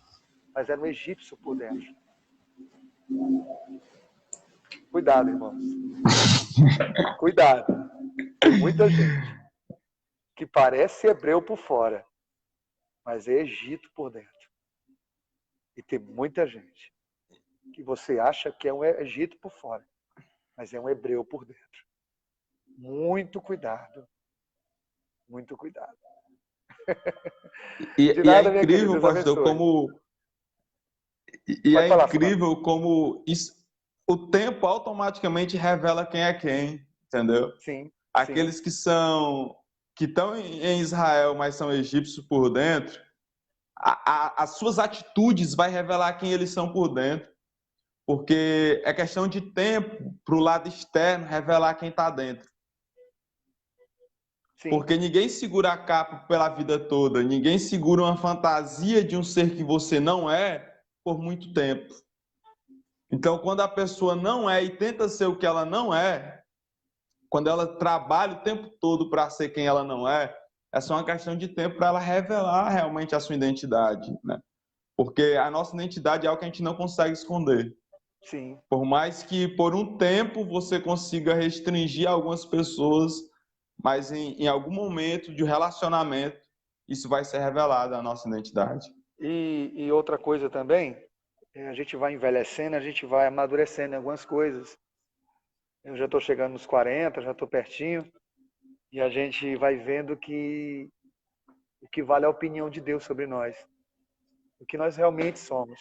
mas eram egípcios por dentro. Cuidado, irmãos. Cuidado. Tem muita gente que parece hebreu por fora, mas é Egito por dentro. E tem muita gente que você acha que é um Egito por fora, mas é um hebreu por dentro. Muito cuidado. Muito cuidado. E nada, é incrível, pastor, Pode falar, incrível como isso, o tempo automaticamente revela quem é quem, entendeu? Sim. Aqueles que estão em Israel, mas são egípcios por dentro, as suas atitudes vai revelar quem eles são por dentro. Porque é questão de tempo para o lado externo revelar quem está dentro. Sim. Porque ninguém segura a capa pela vida toda, ninguém segura uma fantasia de um ser que você não é por muito tempo. Então, quando a pessoa não é e tenta ser o que ela não é, quando ela trabalha o tempo todo para ser quem ela não é só uma questão de tempo para ela revelar realmente a sua identidade, né? Porque a nossa identidade é algo que a gente não consegue esconder. Sim. Por mais que por um tempo você consiga restringir algumas pessoas, mas em algum momento de relacionamento, isso vai ser revelado, a nossa identidade. E outra coisa também, a gente vai envelhecendo, a gente vai amadurecendo em algumas coisas. Eu já estou chegando nos 40, já estou pertinho, e a gente vai vendo que o que vale é a opinião de Deus sobre nós, o que nós realmente somos.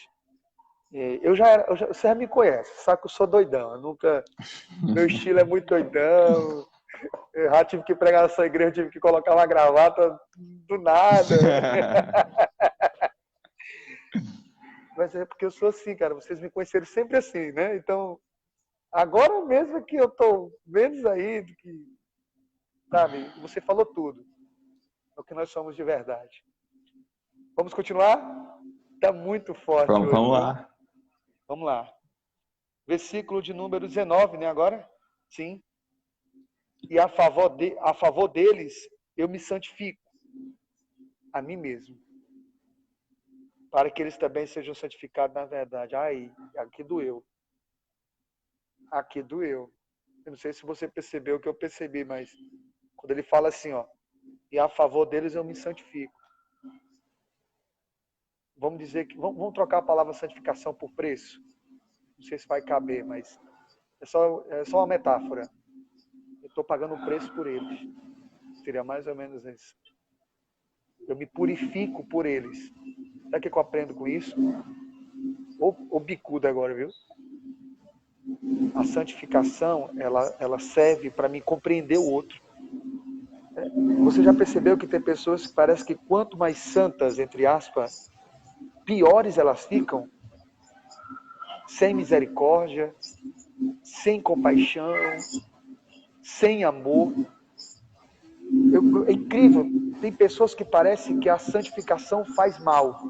Você já me conhece, sabe que eu sou doidão, meu estilo é muito doidão, eu já tive que pregar nessa igreja, tive que colocar uma gravata do nada. Mas é porque eu sou assim, cara, vocês me conheceram sempre assim, né? Então, agora mesmo que eu tô menos aí do que, sabe, você falou tudo. É o que nós somos de verdade. Vamos continuar? Tá muito forte hoje. Vamos lá. Vamos lá. Versículo de número 19, né, agora? Sim. E a favor deles eu me santifico a mim mesmo, para que eles também sejam santificados na verdade. Ai, aqui doeu. Aqui doeu. Eu não sei se você percebeu o que eu percebi, mas quando ele fala assim, ó, e a favor deles eu me santifico. Vamos dizer que vamos trocar a palavra santificação por preço. Não sei se vai caber, mas é só uma metáfora. Eu estou pagando o preço por eles. Seria mais ou menos isso. Eu me purifico por eles. Sabe o que eu aprendo com isso? Ou bicuda agora, viu? A santificação, ela serve para me compreender o outro. Você já percebeu que tem pessoas que parece que quanto mais santas, entre aspas, piores elas ficam? Sem misericórdia, sem compaixão, sem amor. É incrível. Tem pessoas que parecem que a santificação faz mal.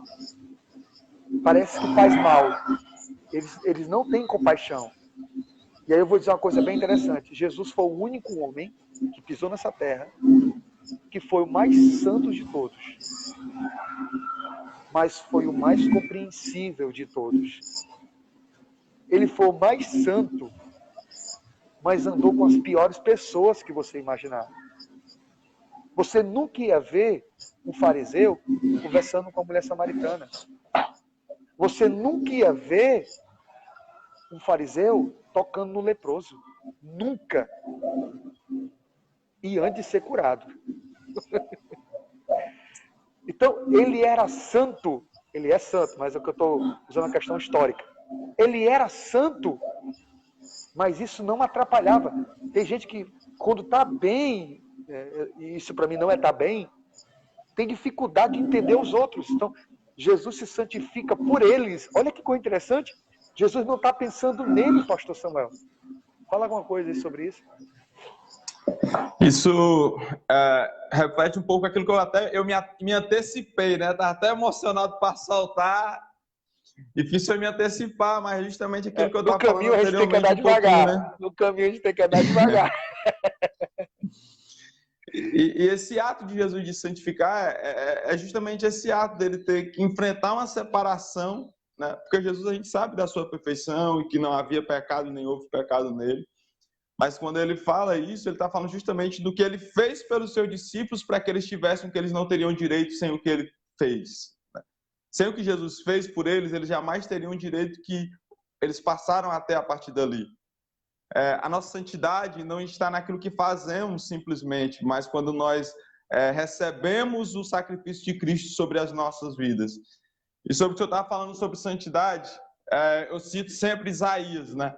Parece que faz mal. Eles não têm compaixão. E aí eu vou dizer uma coisa bem interessante. Jesus foi o único homem que pisou nessa terra que foi o mais santo de todos. Mas foi o mais compreensível de todos. Ele foi o mais santo, mas andou com as piores pessoas que você imaginar. Você nunca ia ver um fariseu conversando com a mulher samaritana. Você nunca ia ver um fariseu tocando no leproso. Nunca. E antes de ser curado. Então, ele era santo. Ele é santo, mas é que eu estou usando a questão histórica. Ele era santo, mas isso não atrapalhava. Tem gente que, quando está bem, e isso para mim não é estar bem, tem dificuldade de entender os outros. Então, Jesus se santifica por eles. Olha que coisa interessante. Jesus não está pensando nele, pastor Samuel. Fala alguma coisa aí sobre isso. Isso repete um pouco aquilo que eu me antecipei, né? Estava até emocionado para saltar. Difícil eu me antecipar, mas justamente aquilo que eu estava falando anteriormente. No caminho a gente tem que andar devagar. Né? No caminho a gente tem que andar devagar. E esse ato de Jesus de santificar é justamente esse ato dele ter que enfrentar uma separação, né? Porque Jesus, a gente sabe da sua perfeição e que não havia pecado, nem houve pecado nele. Mas quando ele fala isso, ele está falando justamente do que ele fez pelos seus discípulos para que eles tivessem o que eles não teriam direito sem o que ele fez. Sem o que Jesus fez por eles jamais teriam o direito que eles passaram até a partir dali. A nossa santidade não está naquilo que fazemos simplesmente, mas quando nós recebemos o sacrifício de Cristo sobre as nossas vidas. E sobre o que eu estava falando sobre santidade, eu cito sempre Isaías, né?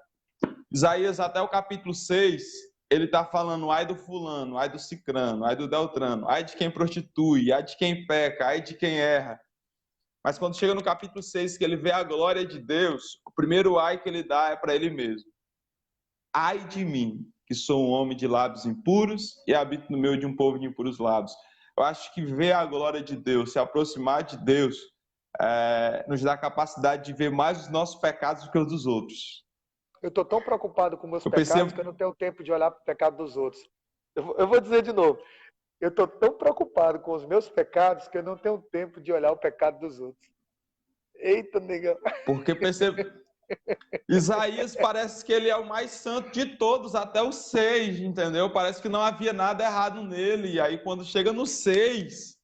Isaías, até o capítulo 6, ele está falando ai do fulano, ai do cicrano, ai do deltrano, ai de quem prostitui, ai de quem peca, ai de quem erra. Mas quando chega no capítulo 6, que ele vê a glória de Deus, o primeiro ai que ele dá é para ele mesmo. Ai de mim, que sou um homem de lábios impuros e habito no meio de um povo de impuros lábios. Eu acho que ver a glória de Deus, se aproximar de Deus, nos dá a capacidade de ver mais os nossos pecados do que os dos outros. Eu estou tão preocupado com meus pecados que eu não tenho tempo de olhar para o pecado dos outros. Eu vou dizer de novo. Eu estou tão preocupado com os meus pecados que eu não tenho tempo de olhar o pecado dos outros. Eita, negão. Porque Isaías parece que ele é o mais santo de todos, até o 6, entendeu? Parece que não havia nada errado nele. E aí, quando chega no 6,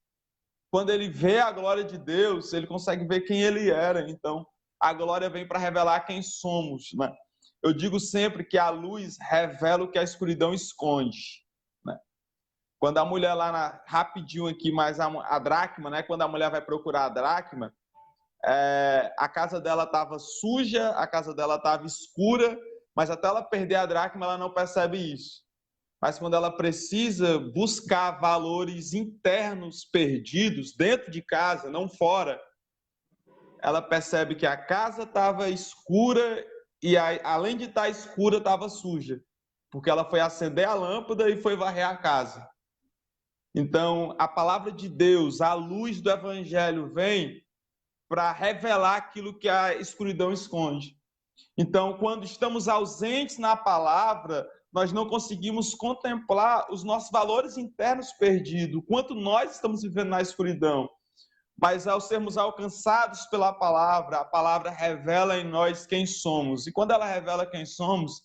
quando ele vê a glória de Deus, ele consegue ver quem ele era. Então, a glória vem para revelar quem somos, né? Eu digo sempre que a luz revela o que a escuridão esconde, né? Quando a mulher lá, rapidinho aqui, mas a dracma, né? Quando a mulher vai procurar a dracma, a casa dela estava suja, a casa dela estava escura, mas até ela perder a dracma, ela não percebe isso. Mas quando ela precisa buscar valores internos perdidos dentro de casa, não fora, ela percebe que a casa estava escura e além de estar escura, estava suja, porque ela foi acender a lâmpada e foi varrer a casa. Então, a palavra de Deus, a luz do evangelho vem para revelar aquilo que a escuridão esconde. Então, quando estamos ausentes na palavra, nós não conseguimos contemplar os nossos valores internos perdidos, quanto nós estamos vivendo na escuridão. Mas ao sermos alcançados pela palavra, a palavra revela em nós quem somos. E quando ela revela quem somos,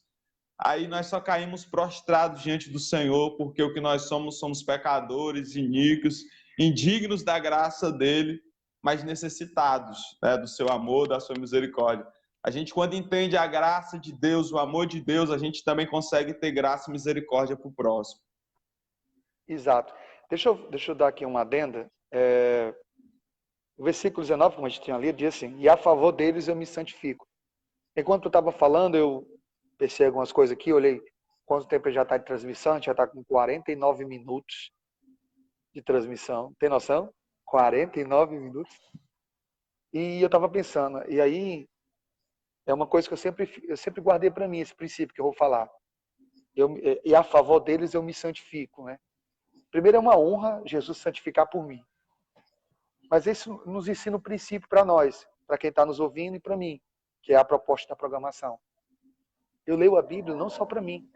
aí nós só caímos prostrados diante do Senhor, porque o que nós somos pecadores, iníquos, indignos da graça dele, mas necessitados, né, do seu amor, da sua misericórdia. A gente, quando entende a graça de Deus, o amor de Deus, a gente também consegue ter graça e misericórdia para o próximo. Exato. Deixa eu dar aqui uma adenda. O versículo 19, como a gente tinha lido, diz assim: e a favor deles eu me santifico. Enquanto tu estava falando, eu pensei algumas coisas aqui, olhei quanto tempo já está de transmissão, a gente já está com 49 minutos de transmissão. Tem noção? 49 minutos. E eu estava pensando, e aí é uma coisa que eu sempre guardei para mim, esse princípio que eu vou falar. E a favor deles eu me santifico, né? Primeiro é uma honra Jesus santificar por mim. Mas isso nos ensina um princípio para nós, para quem está nos ouvindo e para mim, que é a proposta da programação. Eu leio a Bíblia não só para mim.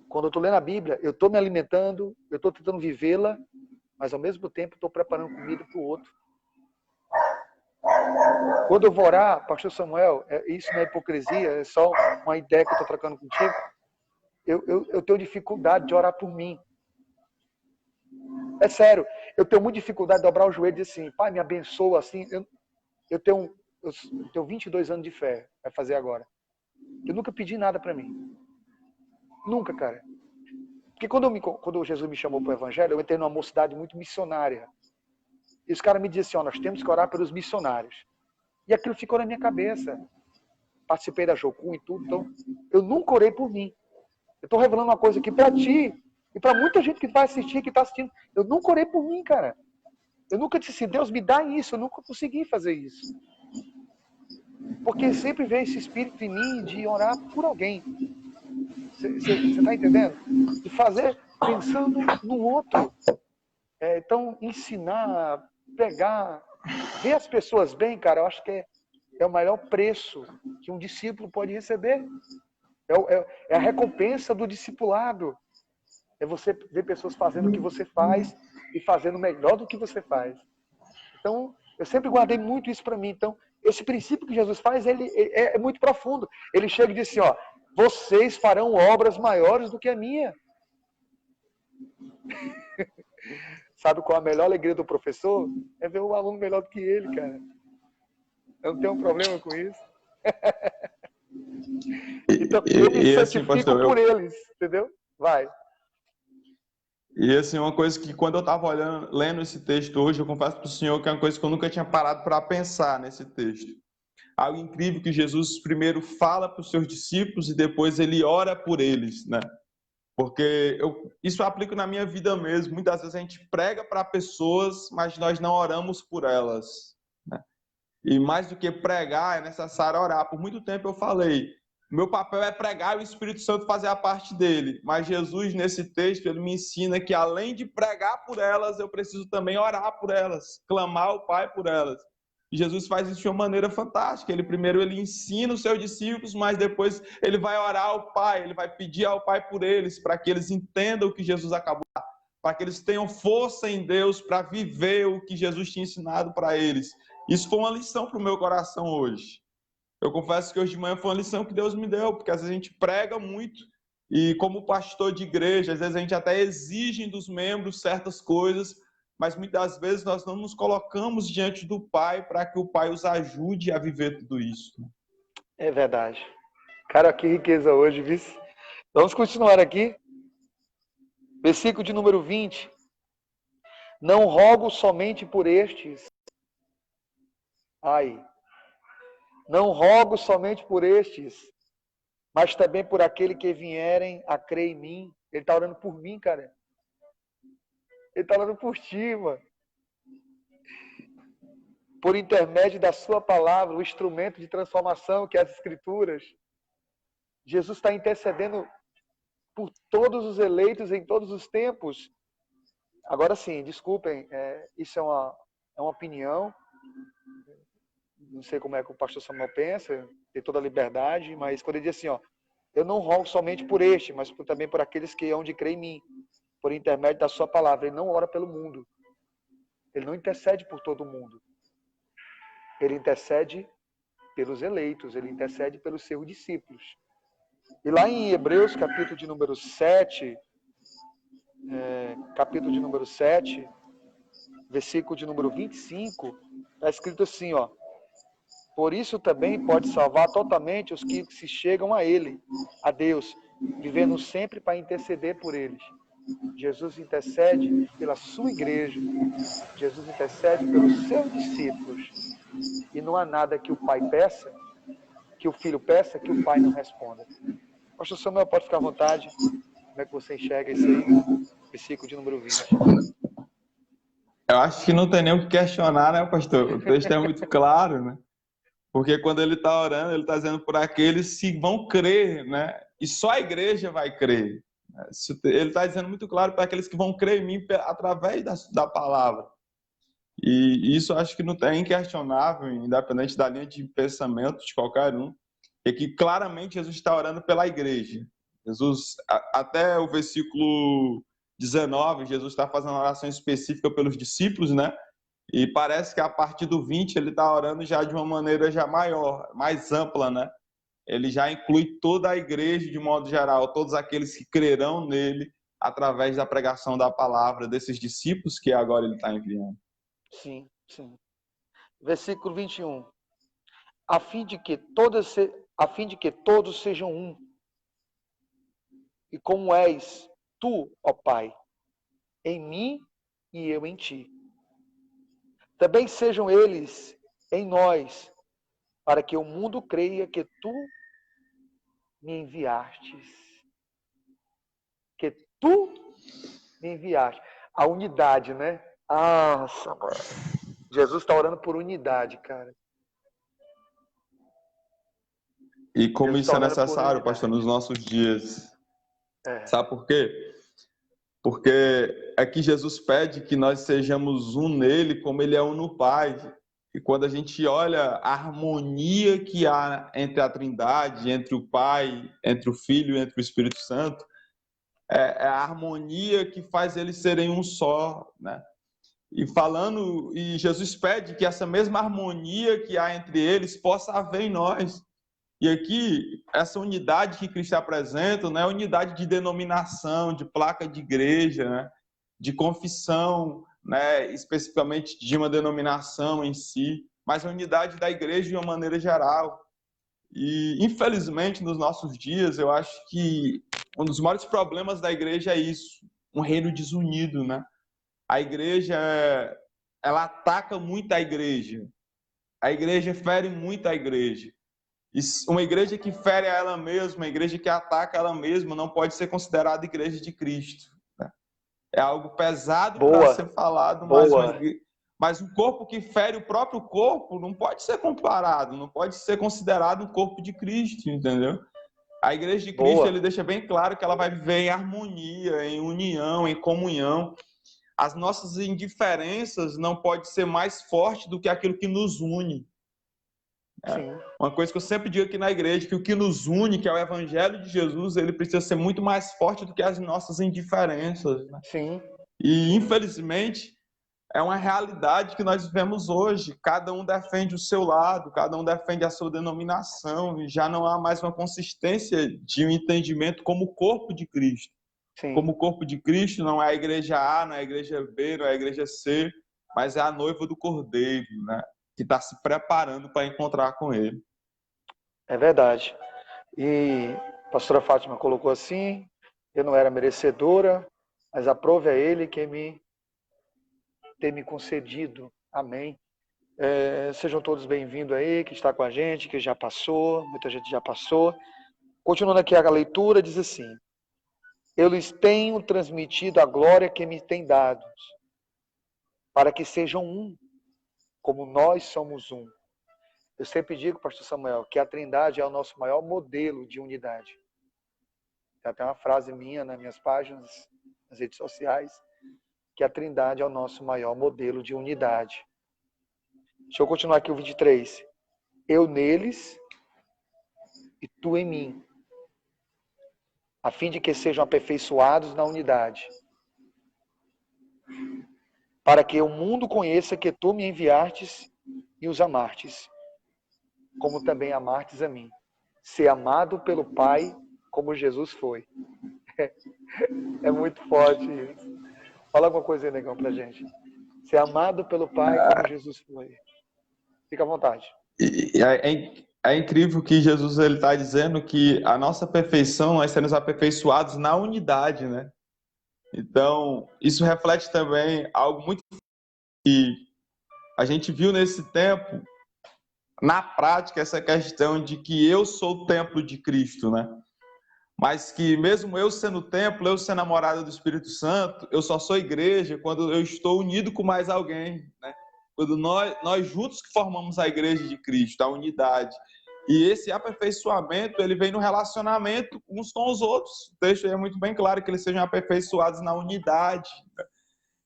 Quando eu estou lendo a Bíblia, eu estou me alimentando, eu estou tentando vivê-la, mas ao mesmo tempo estou preparando comida para o outro. Quando eu vou orar, pastor Samuel, isso não é hipocrisia, é só uma ideia que eu estou trocando contigo. Eu tenho dificuldade de orar por mim. É sério, eu tenho muita dificuldade de dobrar o joelho e dizer assim, pai, me abençoa assim. Eu tenho 22 anos de fé, vai fazer agora. Eu nunca pedi nada para mim. Nunca, cara. Porque quando Jesus me chamou para o evangelho, eu entrei numa mocidade muito missionária. E os caras me diziam assim, ó, nós temos que orar pelos missionários. E aquilo ficou na minha cabeça. Participei da Jocum e tudo, então eu nunca orei por mim. Eu estou revelando uma coisa aqui para ti e para muita gente que vai assistir, que está assistindo. Eu nunca orei por mim, cara. Eu nunca disse assim, Deus me dá isso, eu nunca consegui fazer isso. Porque sempre vem esse espírito em mim de orar por alguém. Você está entendendo? De fazer pensando no outro. Então, ensinar, pregar, ver as pessoas bem, cara, eu acho que é o maior preço que um discípulo pode receber. É a recompensa do discipulado. É você ver pessoas fazendo o que você faz e fazendo melhor do que você faz. Então, eu sempre guardei muito isso para mim. Então, esse princípio que Jesus faz, ele é muito profundo. Ele chega e diz assim, ó, vocês farão obras maiores do que a minha. Sabe qual a melhor alegria do professor? É ver um aluno melhor do que ele, cara. Eu não tenho um problema com isso. Então, eu me santifico assim, pastor, por eles, entendeu? Vai. E assim, uma coisa que quando eu estava lendo esse texto hoje, eu confesso para o senhor que é uma coisa que eu nunca tinha parado para pensar nesse texto. Algo incrível que Jesus primeiro fala para os seus discípulos e depois ele ora por eles, né? Porque isso eu aplico na minha vida mesmo. Muitas vezes a gente prega para pessoas, mas nós não oramos por elas, né? E mais do que pregar, é necessário orar. Por muito tempo eu falei, meu papel é pregar e o Espírito Santo fazer a parte dele. Mas Jesus, nesse texto, ele me ensina que além de pregar por elas, eu preciso também orar por elas, clamar ao Pai por elas. E Jesus faz isso de uma maneira fantástica. Primeiro ele ensina os seus discípulos, mas depois ele vai orar ao Pai, ele vai pedir ao Pai por eles, para que eles entendam o que Jesus acabou de falar, para que eles tenham força em Deus para viver o que Jesus tinha ensinado para eles. Isso foi uma lição para o meu coração hoje. Eu confesso que hoje de manhã foi uma lição que Deus me deu, porque às vezes a gente prega muito e como pastor de igreja, às vezes a gente até exige dos membros certas coisas, mas muitas vezes nós não nos colocamos diante do Pai para que o Pai os ajude a viver tudo isso. É verdade. Cara, que riqueza hoje, viu? Vamos continuar aqui. Versículo de número 20. Não rogo somente por estes. Não rogo somente por estes, mas também por aquele que vierem a crer em mim. Ele está orando por mim, cara. Ele está orando por ti, mano. Por intermédio da sua palavra, o instrumento de transformação que é as Escrituras. Jesus está intercedendo por todos os eleitos em todos os tempos. Agora sim, desculpem, isso é uma opinião. Não sei como é que o pastor Samuel pensa, tem toda a liberdade, mas quando ele diz assim, ó, eu não rogo somente por este, mas também por aqueles que hão de crer em mim, por intermédio da sua palavra. Ele não ora pelo mundo. Ele não intercede por todo mundo. Ele intercede pelos eleitos, ele intercede pelos seus discípulos. E lá em Hebreus, capítulo de número 7, versículo de número 25, está escrito assim, ó, por isso também pode salvar totalmente os que se chegam a Ele, a Deus, vivendo sempre para interceder por eles. Jesus intercede pela sua igreja. Jesus intercede pelos seus discípulos. E não há nada que o Pai peça, que o Filho peça, que o Pai não responda. Pastor Samuel, pode ficar à vontade. Como é que você enxerga isso aí? Versículo de número 20. Eu acho que não tem nem o que questionar, né, pastor? O texto é muito claro, né? Porque quando ele está orando, ele está dizendo por aqueles que vão crer, né? E só a igreja vai crer. Ele está dizendo muito claro para aqueles que vão crer em mim através da palavra. E isso eu acho que não é inquestionável, independente da linha de pensamento de qualquer um, é que claramente Jesus está orando pela igreja. Jesus, até o versículo 19, Jesus está fazendo uma oração específica pelos discípulos, né? E parece que a partir do 20 ele está orando já de uma maneira já maior, mais ampla, né? Ele já inclui toda a igreja de modo geral, todos aqueles que crerão nele, através da pregação da palavra desses discípulos que agora ele está enviando. Sim, sim. Versículo 21. A fim de que todos sejam um, e como és tu, ó Pai, em mim e eu em ti. Também sejam eles em nós, para que o mundo creia que tu me enviastes. Que tu me enviaste. A unidade, né? Nossa, mano. Jesus está orando por unidade, cara. E como Jesus isso tá é orando por necessário, unidade. pastor, nos nossos dias. É. Sabe por quê? Porque aqui Jesus pede que nós sejamos um nele, como ele é um no Pai. E quando a gente olha a harmonia que há entre a Trindade, entre o Pai, entre o Filho e entre o Espírito Santo, é a harmonia que faz eles serem um só, né? E Jesus pede que essa mesma harmonia que há entre eles possa haver em nós. E aqui, essa unidade que Cristo apresenta não é unidade de denominação, de placa de igreja, né? De confissão, né? Especificamente de uma denominação em si, mas a unidade da igreja de uma maneira geral. E, infelizmente, nos nossos dias, eu acho que um dos maiores problemas da igreja é isso, um reino desunido, né? A igreja, ela ataca muito a igreja fere muito a igreja. E uma igreja que fere a ela mesma, uma igreja que ataca ela mesma, não pode ser considerada igreja de Cristo, né? É algo pesado para ser falado, mas um corpo que fere o próprio corpo não pode ser comparado, não pode ser considerado um corpo de Cristo, entendeu? A igreja de Cristo, ele deixa bem claro que ela vai viver em harmonia, em união, em comunhão. As nossas indiferenças não podem ser mais fortes do que aquilo que nos une. Uma coisa que eu sempre digo aqui na igreja, que o que nos une, que é o evangelho de Jesus, ele precisa ser muito mais forte do que as nossas indiferenças, né? Sim. E, infelizmente, é uma realidade que nós vivemos hoje. Cada um defende o seu lado, cada um defende a sua denominação, e já não há mais uma consistência de um entendimento como corpo de Cristo. Sim. Como corpo de Cristo não é a igreja A, não é a igreja B, não é a igreja C, mas é a noiva do Cordeiro, né? Que está se preparando para encontrar com ele. É verdade. E a pastora Fátima colocou assim: eu não era merecedora, mas aprove a ele que ter me concedido. Amém. Sejam todos bem-vindos aí, que está com a gente, que já passou, muita gente já passou. Continuando aqui a leitura, diz assim: eu lhes tenho transmitido a glória que me tem dado, para que sejam um, como nós somos um. Eu sempre digo, pastor Samuel, que a Trindade é o nosso maior modelo de unidade. Tem até uma frase minha nas minhas páginas, nas redes sociais, que a Trindade é o nosso maior modelo de unidade. Deixa eu continuar aqui o 23. Eu neles e tu em mim, a fim de que sejam aperfeiçoados na unidade, para que o mundo conheça que tu me enviastes e os amastes, como também amastes a mim. Ser amado pelo Pai, como Jesus foi. É muito forte isso. Fala alguma coisa aí, negão, pra gente. Ser amado pelo Pai, como Jesus foi. Fica à vontade. É incrível que Jesus está dizendo que a nossa perfeição, nós seremos aperfeiçoados na unidade, né? Então, isso reflete também algo muito que a gente viu nesse tempo, na prática, essa questão de que eu sou o templo de Cristo, né? Mas que mesmo eu sendo templo, eu sendo a morada do Espírito Santo, eu só sou igreja quando eu estou unido com mais alguém, né? Quando nós juntos que formamos a igreja de Cristo, a unidade. E esse aperfeiçoamento, ele vem no relacionamento uns com os outros. O texto é muito bem claro que eles sejam aperfeiçoados na unidade.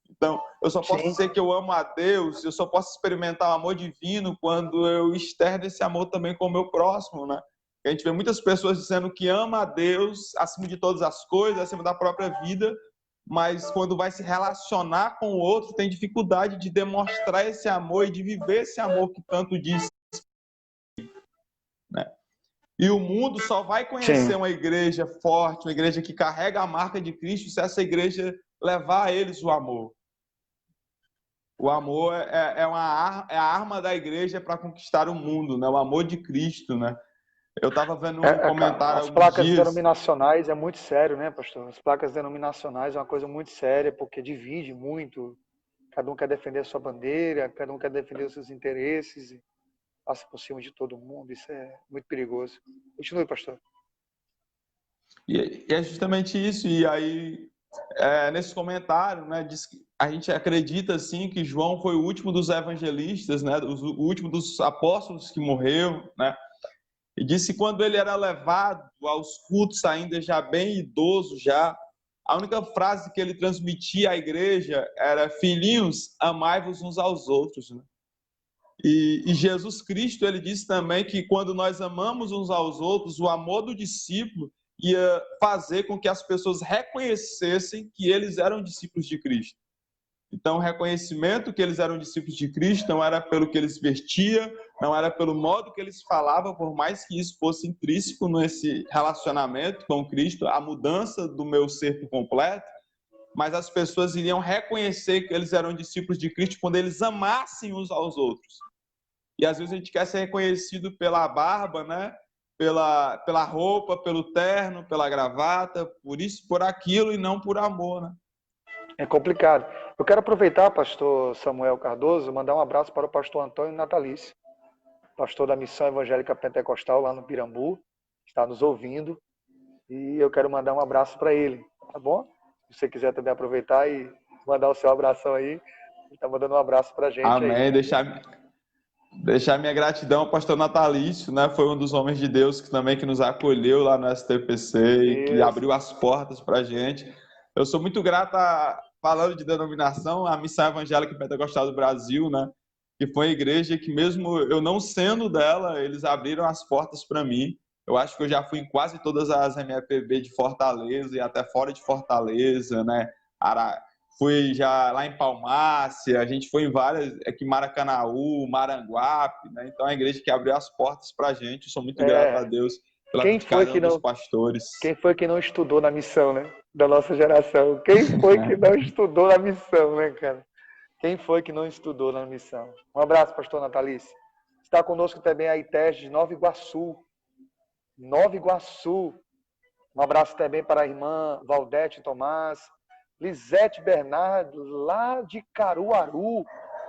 Então, eu só posso dizer que eu amo a Deus, eu só posso experimentar o amor divino quando eu externo esse amor também com o meu próximo, né? A gente vê muitas pessoas dizendo que ama a Deus acima de todas as coisas, acima da própria vida, mas quando vai se relacionar com o outro, tem dificuldade de demonstrar esse amor e de viver esse amor que tanto diz, né? E o mundo só vai conhecer Sim. uma igreja forte, uma igreja que carrega a marca de Cristo, se essa igreja levar a eles o amor. O amor é a arma da igreja para conquistar o mundo, né? O amor de Cristo, né? Eu estava vendo um comentário há As alguns placas dias. denominacionais é muito sério, né, pastor? As placas denominacionais é uma coisa muito séria, porque divide muito. Cada um quer defender a sua bandeira, cada um quer defender os seus interesses, e passa por cima de todo mundo. Isso é muito perigoso. Continue, pastor. E é justamente isso. E aí, nesse comentário, né, diz que a gente acredita assim que João foi o último dos evangelistas, né, o último dos apóstolos que morreu, né? E disse que quando ele era levado aos cultos, ainda já bem idoso, já, a única frase que ele transmitia à igreja era: filhinhos, amai-vos uns aos outros, né? E Jesus Cristo, ele disse também que quando nós amamos uns aos outros, o amor do discípulo ia fazer com que as pessoas reconhecessem que eles eram discípulos de Cristo. Então, o reconhecimento que eles eram discípulos de Cristo não era pelo que eles vestiam, não era pelo modo que eles falavam, por mais que isso fosse intrínseco nesse relacionamento com Cristo, a mudança do meu ser por completo, mas as pessoas iriam reconhecer que eles eram discípulos de Cristo quando eles amassem uns aos outros. E às vezes a gente quer ser reconhecido pela barba, né? Pela roupa, pelo terno, pela gravata, por isso, por aquilo e não por amor, né? É complicado. Eu quero aproveitar, pastor Samuel Cardoso, mandar um abraço para o pastor Antônio Natalício, pastor da Missão Evangélica Pentecostal lá no Pirambu, está nos ouvindo, e eu quero mandar um abraço para ele, tá bom? Se você quiser também aproveitar e mandar o seu abração aí, ele está mandando um abraço para a gente aí. Amém. Deixar minha gratidão ao pastor Natalício, né? Foi um dos homens de Deus que nos acolheu lá no STPC e que Isso. abriu as portas para a gente. Eu sou muito grato, falando de denominação, à Missão Evangélica Pentecostal do Brasil, né? Que foi a igreja que, mesmo eu não sendo dela, eles abriram as portas para mim. Eu acho que eu já fui em quase todas as MFPB de Fortaleza e até fora de Fortaleza, né? Fui já lá em Palmácia, a gente foi em várias, aqui em Maracanaú, Maranguape, né? Então é a igreja que abriu as portas para a gente. Eu sou muito grato a Deus pela vida de cada um dos pastores. Quem foi que não estudou na missão, né? Da nossa geração. Quem foi que não estudou na missão, né, cara? Quem foi que não estudou na missão? Um abraço, pastor Natalício. Está conosco também a ITES de Nova Iguaçu. Nova Iguaçu. Um abraço também para a irmã Valdete Tomás. Lisete Bernardo, lá de Caruaru.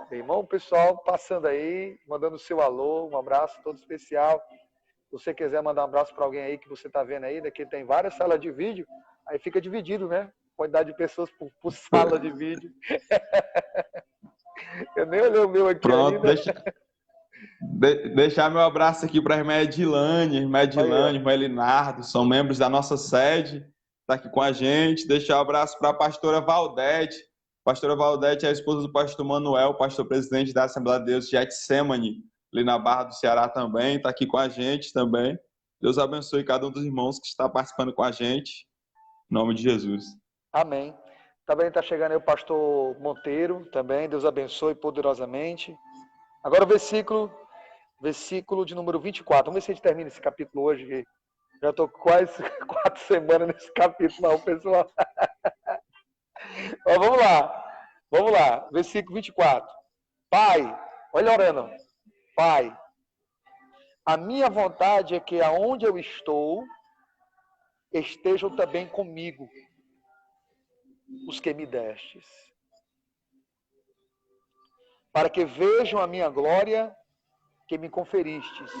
Meu irmão, o pessoal passando aí, mandando o seu alô, um abraço todo especial. Se você quiser mandar um abraço para alguém aí que você está vendo aí, daqui tem várias salas de vídeo, aí fica dividido, né? Quantidade de pessoas por sala de vídeo. Eu nem olhei o meu aqui. Pronto, ainda. deixar meu abraço aqui para a irmã Edilane, irmã Elinardo, são membros da nossa sede, está aqui com a gente. Deixar um abraço para a pastora Valdete. Pastora Valdete é a esposa do pastor Manuel, pastor presidente da Assembleia de Deus de Getsemane, ali na Barra do Ceará também, está aqui com a gente também. Deus abençoe cada um dos irmãos que está participando com a gente, em nome de Jesus. Amém. Também está chegando aí o pastor Monteiro também, Deus abençoe poderosamente. Agora o versículo de número 24. Vamos ver se a gente termina esse capítulo hoje, que já estou quase 4 semanas nesse capítulo, não, pessoal. Mas vamos lá, versículo 24. Pai, olha orando, Pai, a minha vontade é que aonde eu estou, estejam também comigo os que me destes, para que vejam a minha glória que me conferistes,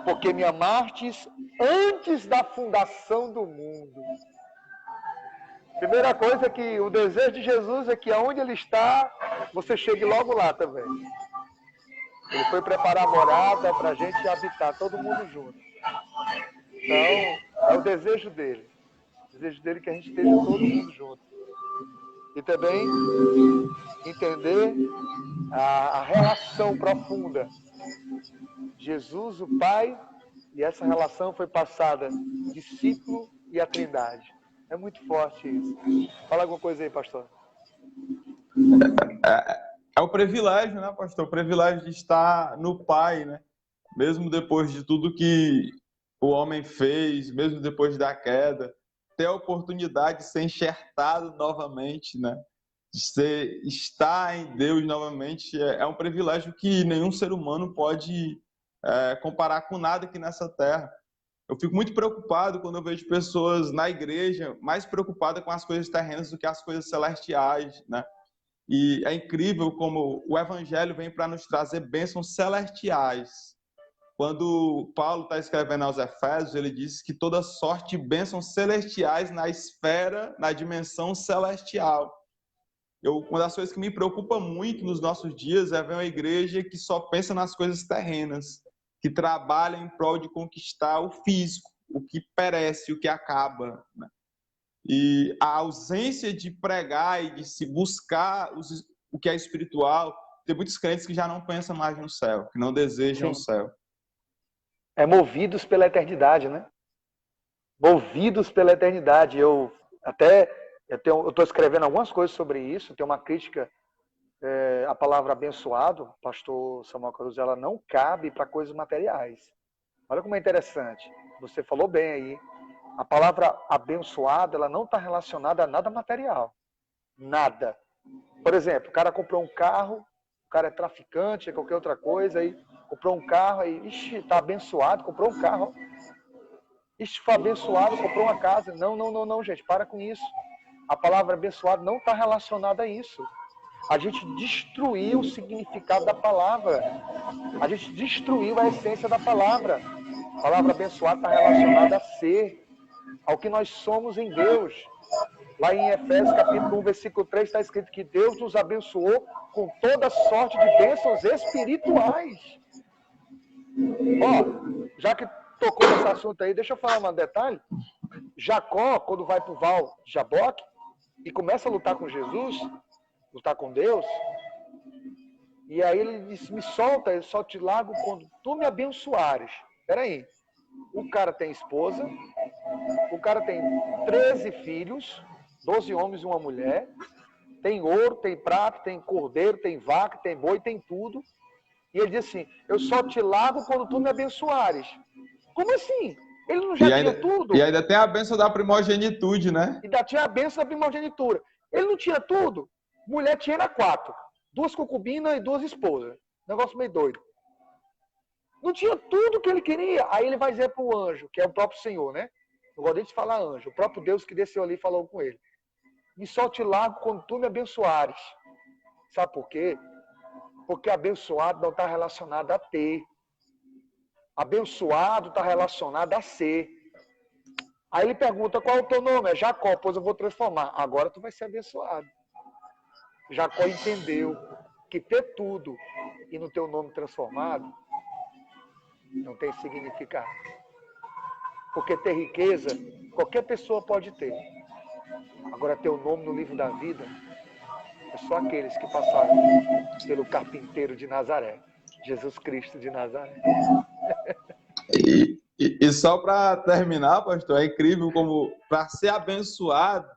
porque me amastes antes da fundação do mundo. Primeira coisa é que o desejo de Jesus é que aonde ele está, você chegue logo lá também. Ele foi preparar a morada para a gente habitar todo mundo junto. Então, é o desejo dele. O desejo dele é que a gente esteja todo mundo junto. E também entender a relação profunda. Jesus, o Pai, e essa relação foi passada discípulo e a Trindade. É muito forte isso. Fala alguma coisa aí, pastor. É o privilégio, né, pastor? O privilégio de estar no Pai, né? mesmo depois de tudo que o homem fez, mesmo depois da queda, ter a oportunidade de ser enxertado novamente, né? Estar em Deus novamente é um privilégio que nenhum ser humano pode comparar com nada aqui nessa terra. Eu fico muito preocupado quando eu vejo pessoas na igreja mais preocupadas com as coisas terrenas do que as coisas celestiais, né? E é incrível como o evangelho vem para nos trazer bênçãos celestiais. Quando Paulo está escrevendo aos Efésios, ele diz que toda sorte de bênçãos celestiais na esfera, na dimensão celestial. Uma das coisas que me preocupa muito nos nossos dias é ver uma igreja que só pensa nas coisas terrenas, que trabalha em prol de conquistar o físico, o que perece, o que acaba, né? E a ausência de pregar e de se buscar o que é espiritual, tem muitos crentes que já não pensam mais no céu, que não desejam o Sim. céu. É movidos pela eternidade, né? Movidos pela eternidade. Eu estou escrevendo algumas coisas sobre isso, tem uma crítica. A palavra abençoado, pastor Samuel Caruso, ela não cabe para coisas materiais. Olha como é interessante. Você falou bem aí. A palavra abençoado, ela não está relacionada a nada material. Nada. Por exemplo, o cara comprou um carro, o cara é traficante, é qualquer outra coisa, aí comprou um carro, aí, está abençoado, comprou um carro. Foi abençoado, comprou uma casa. Não, gente, para com isso. A palavra abençoado não está relacionada a isso. A gente destruiu o significado da palavra. A gente destruiu a essência da palavra. A palavra abençoado está relacionada a ser, ao que nós somos em Deus. Lá em Efésios capítulo 1, versículo 3, está escrito que Deus nos abençoou com toda sorte de bênçãos espirituais. Ó, já que tocou nesse assunto aí, deixa eu falar um detalhe. Jacó, quando vai para o Val de Jaboque e começa a lutar com Jesus, lutar com Deus, e aí ele disse, me solta, eu só te largo quando tu me abençoares. Peraí, o cara tem esposa, o cara tem 13 filhos, 12 homens e uma mulher, tem ouro, tem prata, tem cordeiro, tem vaca, tem boi, tem tudo. E ele diz assim, eu só te largo quando tu me abençoares. Como assim? Ele não já tinha tudo? E ainda tem a bênção da primogenitude, né? E ainda tinha a bênção da primogenitura. Ele não tinha tudo? Mulher tinha era 4. 2 concubinas e 2 esposas. Negócio meio doido. Não tinha tudo que ele queria. Aí ele vai dizer para o anjo, que é o próprio Senhor, né? Não gosto nem de falar anjo. O próprio Deus que desceu ali e falou com ele. E só te largo quando tu me abençoares. Sabe por quê? Porque abençoado não está relacionado a ter. Abençoado está relacionado a ser. Aí ele pergunta, qual é o teu nome? É Jacó, pois eu vou transformar. Agora tu vai ser abençoado. Jacó entendeu que ter tudo e no teu nome transformado não tem significado. Porque ter riqueza, qualquer pessoa pode ter. Agora, ter o nome no livro da vida é só aqueles que passaram pelo carpinteiro de Nazaré, Jesus Cristo de Nazaré. E só para terminar, pastor, é incrível como, para ser abençoado,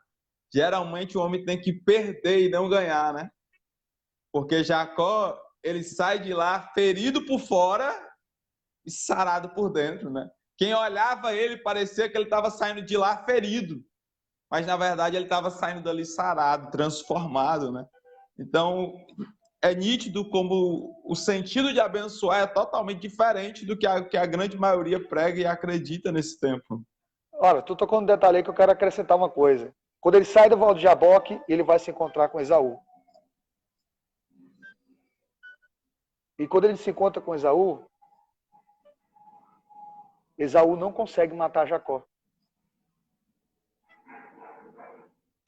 geralmente o homem tem que perder e não ganhar, né? Porque Jacó, ele sai de lá ferido por fora e sarado por dentro, né? Quem olhava ele parecia que ele estava saindo de lá ferido, mas na verdade ele estava saindo dali sarado, transformado, né? Então é nítido como o sentido de abençoar é totalmente diferente do que a grande maioria prega e acredita nesse tempo. Olha, tu tocou um detalhe aí que eu quero acrescentar uma coisa. Quando ele sai do Val de Jaboque, ele vai se encontrar com Esaú. E quando ele se encontra com Esaú, Esaú não consegue matar Jacó.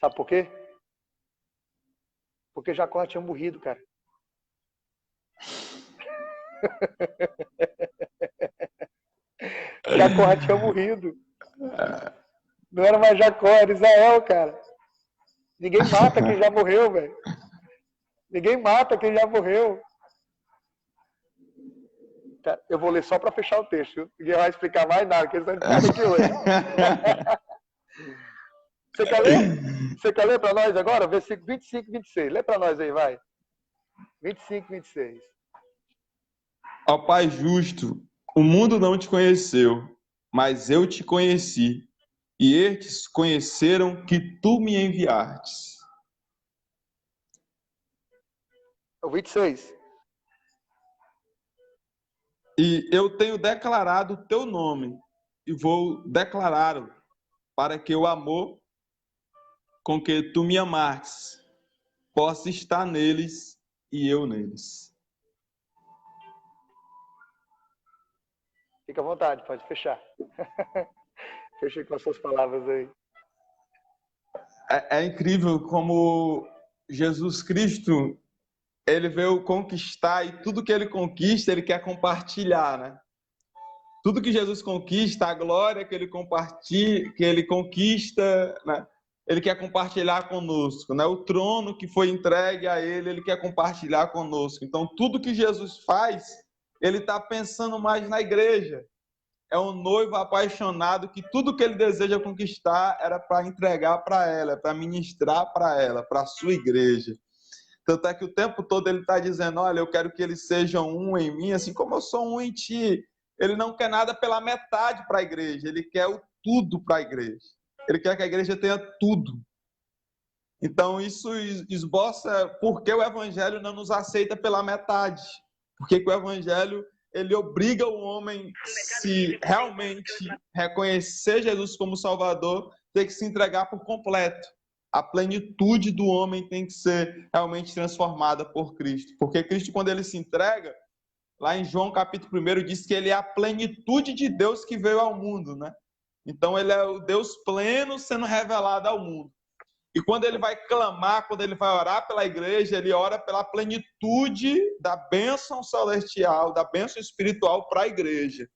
Sabe por quê? Porque Jacó tinha morrido, cara. Jacó tinha morrido. Não era mais Jacó, era Israel, cara. Ninguém mata quem já morreu, velho. Ninguém mata quem já morreu. Eu vou ler só para fechar o texto. Ninguém vai explicar mais nada, porque eles estão ficando aqui hoje. Você quer ler? Você quer ler para nós agora? Versículo 25 e 26. Lê para nós aí, vai. 25 e 26. Ó Pai justo, o mundo não te conheceu, mas eu te conheci, e estes conheceram que tu me enviastes. O 26. E eu tenho declarado o teu nome, e vou declará-lo, para que o amor com que tu me amastes possa estar neles e eu neles. Fica à vontade, pode fechar. Feche com as suas palavras aí. É incrível como Jesus Cristo, ele veio conquistar, e tudo que ele conquista, ele quer compartilhar, né? Tudo que Jesus conquista, a glória que ele compartilha, que ele conquista, né? Ele quer compartilhar conosco, né? O trono que foi entregue a ele, ele quer compartilhar conosco. Então, tudo que Jesus faz, ele está pensando mais na igreja. É um noivo apaixonado que tudo que ele deseja conquistar era para entregar para ela, para ministrar para ela, para a sua igreja. Tanto é que o tempo todo ele está dizendo, olha, eu quero que eles sejam um em mim, assim como eu sou um em ti. Ele não quer nada pela metade para a igreja, ele quer o tudo para a igreja. Ele quer que a igreja tenha tudo. Então isso esboça por que o evangelho não nos aceita pela metade. Porque o evangelho, ele obriga o homem, se realmente reconhecer Jesus como Salvador, ter que se entregar por completo. A plenitude do homem tem que ser realmente transformada por Cristo. Porque Cristo, quando ele se entrega, lá em João capítulo 1, diz que ele é a plenitude de Deus que veio ao mundo, né? Então ele é o Deus pleno sendo revelado ao mundo. E quando ele vai clamar, quando ele vai orar pela igreja, ele ora pela plenitude da bênção celestial, da bênção espiritual para a igreja.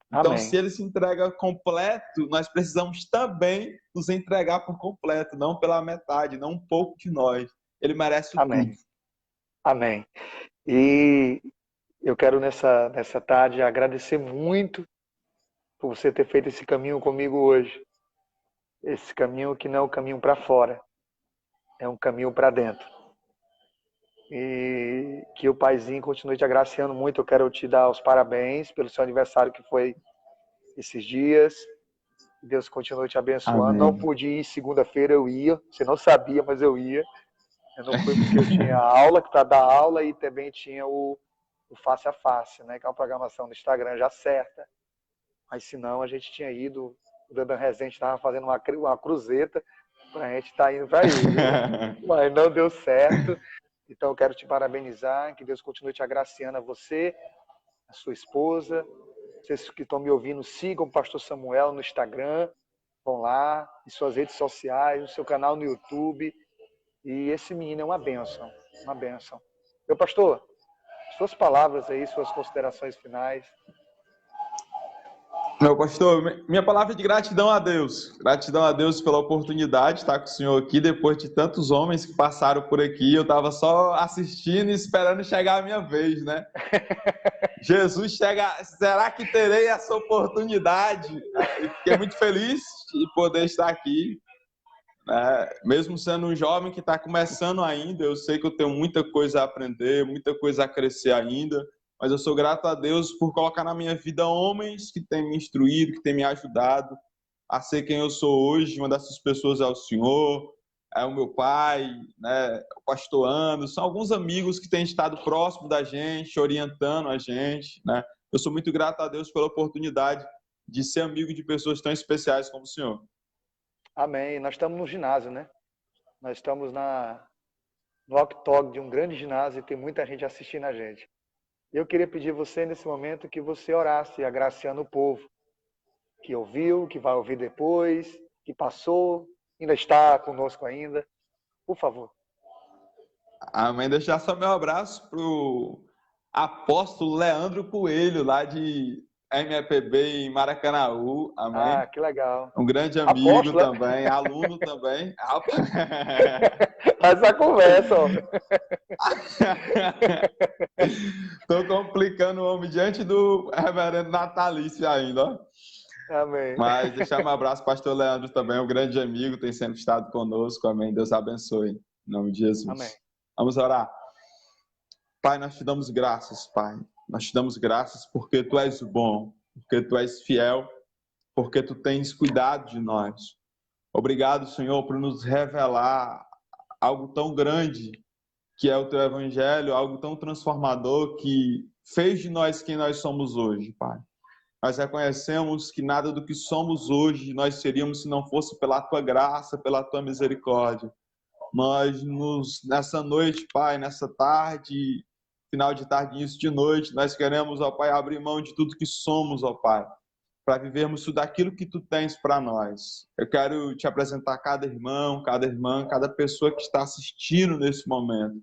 Então, Amém. se ele se entrega completo, nós precisamos também nos entregar por completo, não pela metade, não um pouco de nós. Ele merece Amém. tudo. Amém. E eu quero nessa tarde agradecer muito por você ter feito esse caminho comigo hoje. Esse caminho que não é um caminho para fora, é um caminho para dentro. E que o Paizinho continue te agraciando muito. Eu quero te dar os parabéns pelo seu aniversário que foi esses dias. Deus continue te abençoando. Amém. Não pude ir segunda-feira, eu ia. Você não sabia, mas eu ia. Eu não fui porque eu tinha aula, para dar aula, e também tinha o Face a Face, né? Que é uma programação do Instagram já certa. Mas se não, a gente tinha ido. O Dandan Rezende estava fazendo uma cruzeta para a gente estar indo para aí. Mas não deu certo. Então, eu quero te parabenizar. Que Deus continue te agraciando a você, a sua esposa. Vocês que estão me ouvindo, sigam o Pastor Samuel no Instagram. Vão lá, em suas redes sociais, no seu canal no YouTube. E esse menino é uma bênção. Uma bênção. Meu pastor, suas palavras aí, suas considerações finais. Meu pastor, minha palavra é de gratidão a Deus. Gratidão a Deus pela oportunidade de estar com o senhor aqui, depois de tantos homens que passaram por aqui. Eu estava só assistindo e esperando chegar a minha vez, né? Jesus chega, será que terei essa oportunidade? E fiquei muito feliz de poder estar aqui. Mesmo sendo um jovem que está começando ainda, eu sei que eu tenho muita coisa a aprender, muita coisa a crescer ainda. Mas eu sou grato a Deus por colocar na minha vida homens que têm me instruído, que têm me ajudado a ser quem eu sou hoje. Uma dessas pessoas é o senhor, é o meu pai, né, o pastor Anderson. São alguns amigos que têm estado próximo da gente, orientando a gente, né? Eu sou muito grato a Deus pela oportunidade de ser amigo de pessoas tão especiais como o senhor. Amém. Nós estamos no ginásio, né? Nós estamos no octógono de um grande ginásio e tem muita gente assistindo a gente. Eu queria pedir a você, nesse momento, que você orasse, agraciando o povo que ouviu, que vai ouvir depois, que passou, ainda está conosco ainda. Por favor. Amém. Deixar só meu abraço para o apóstolo Leandro Coelho, lá de MPB em Maracanaú. Amém. Ah, que legal. Um grande amigo Apóstolo, também, aluno também. faz essa conversa, ó. Estou complicando o homem diante do reverendo natalício ainda, ó. Amém. Mas deixar um abraço para o pastor Leandro também, um grande amigo, tem sempre estado conosco. Amém. Deus abençoe. Em nome de Jesus. Amém. Vamos orar. Pai, nós te damos graças, Pai, Nós te damos graças porque Tu és bom, porque Tu és fiel, porque Tu tens cuidado de nós. Obrigado, Senhor, por nos revelar algo tão grande que é o Teu Evangelho, algo tão transformador que fez de nós quem nós somos hoje, Pai. Nós reconhecemos que nada do que somos hoje nós seríamos se não fosse pela Tua graça, pela Tua misericórdia. Nessa noite, Pai, nessa tarde, final de tarde, início de noite, nós queremos, ó Pai, abrir mão de tudo que somos, ó Pai, para vivermos tudo aquilo que Tu tens para nós. Eu quero Te apresentar cada irmão, cada irmã, cada pessoa que está assistindo nesse momento.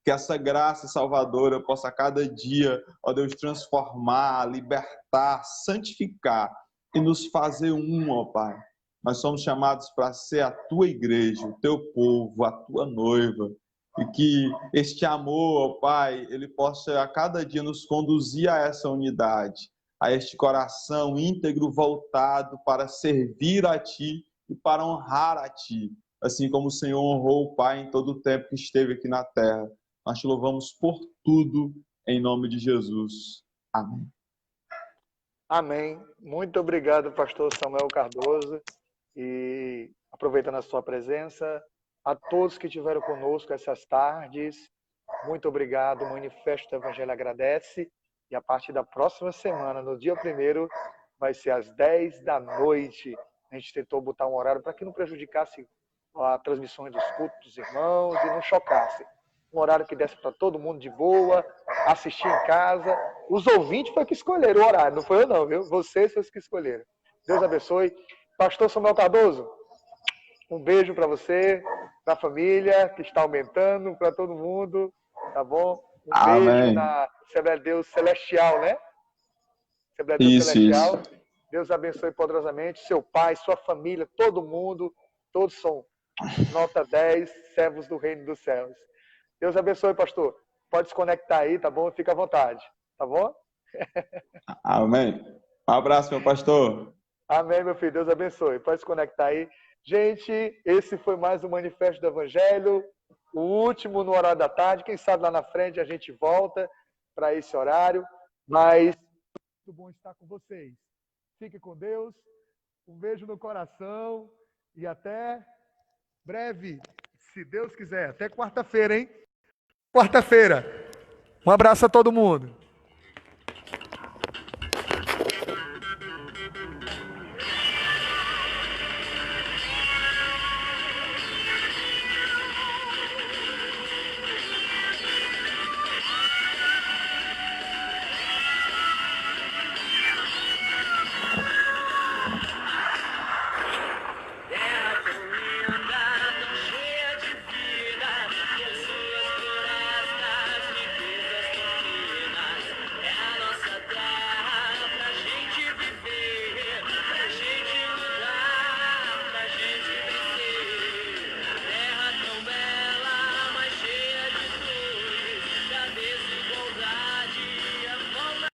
Que essa graça salvadora possa a cada dia, ó Deus, transformar, libertar, santificar e nos fazer um, ó Pai. Nós somos chamados para ser a Tua igreja, o Teu povo, a Tua noiva. E que este amor, ó Pai, ele possa a cada dia nos conduzir a essa unidade, a este coração íntegro voltado para servir a Ti e para honrar a Ti, assim como o Senhor honrou o Pai em todo o tempo que esteve aqui na terra. Nós Te louvamos por tudo, em nome de Jesus. Amém. Amém. Muito obrigado, pastor Samuel Cardoso. E aproveitando a sua presença, a todos que estiveram conosco essas tardes, muito obrigado. O Manifesto do Evangelho agradece. E a partir da próxima semana, no dia 1º, vai ser às 10 da noite. A gente tentou botar um horário para que não prejudicasse a transmissão dos cultos dos irmãos e não chocasse. Um horário que desse para todo mundo de boa, assistir em casa. Os ouvintes foi que escolheram o horário, não foi eu não, viu? Vocês foram os que escolheram. Deus abençoe. Pastor Samuel Cardoso, um beijo para você, para a família que está aumentando, para todo mundo, tá bom? Um Amém. Beijo na Assembleia de Deus Celestial, né? Assembleia de Deus Celestial. Isso. Deus abençoe poderosamente seu pai, sua família, todo mundo. Todos são nota 10, servos do reino dos céus. Deus abençoe, pastor. Pode se conectar aí, tá bom? Fica à vontade, tá bom? Amém. Um abraço, meu pastor. Amém, meu filho. Deus abençoe. Pode se conectar aí. Gente, esse foi mais um Manifesto do Evangelho, o último no horário da tarde. Quem sabe lá na frente a gente volta para esse horário. Mas muito bom estar com vocês. Fique com Deus. Um beijo no coração e até breve, se Deus quiser. Até quarta-feira, hein? Quarta-feira. Um abraço a todo mundo.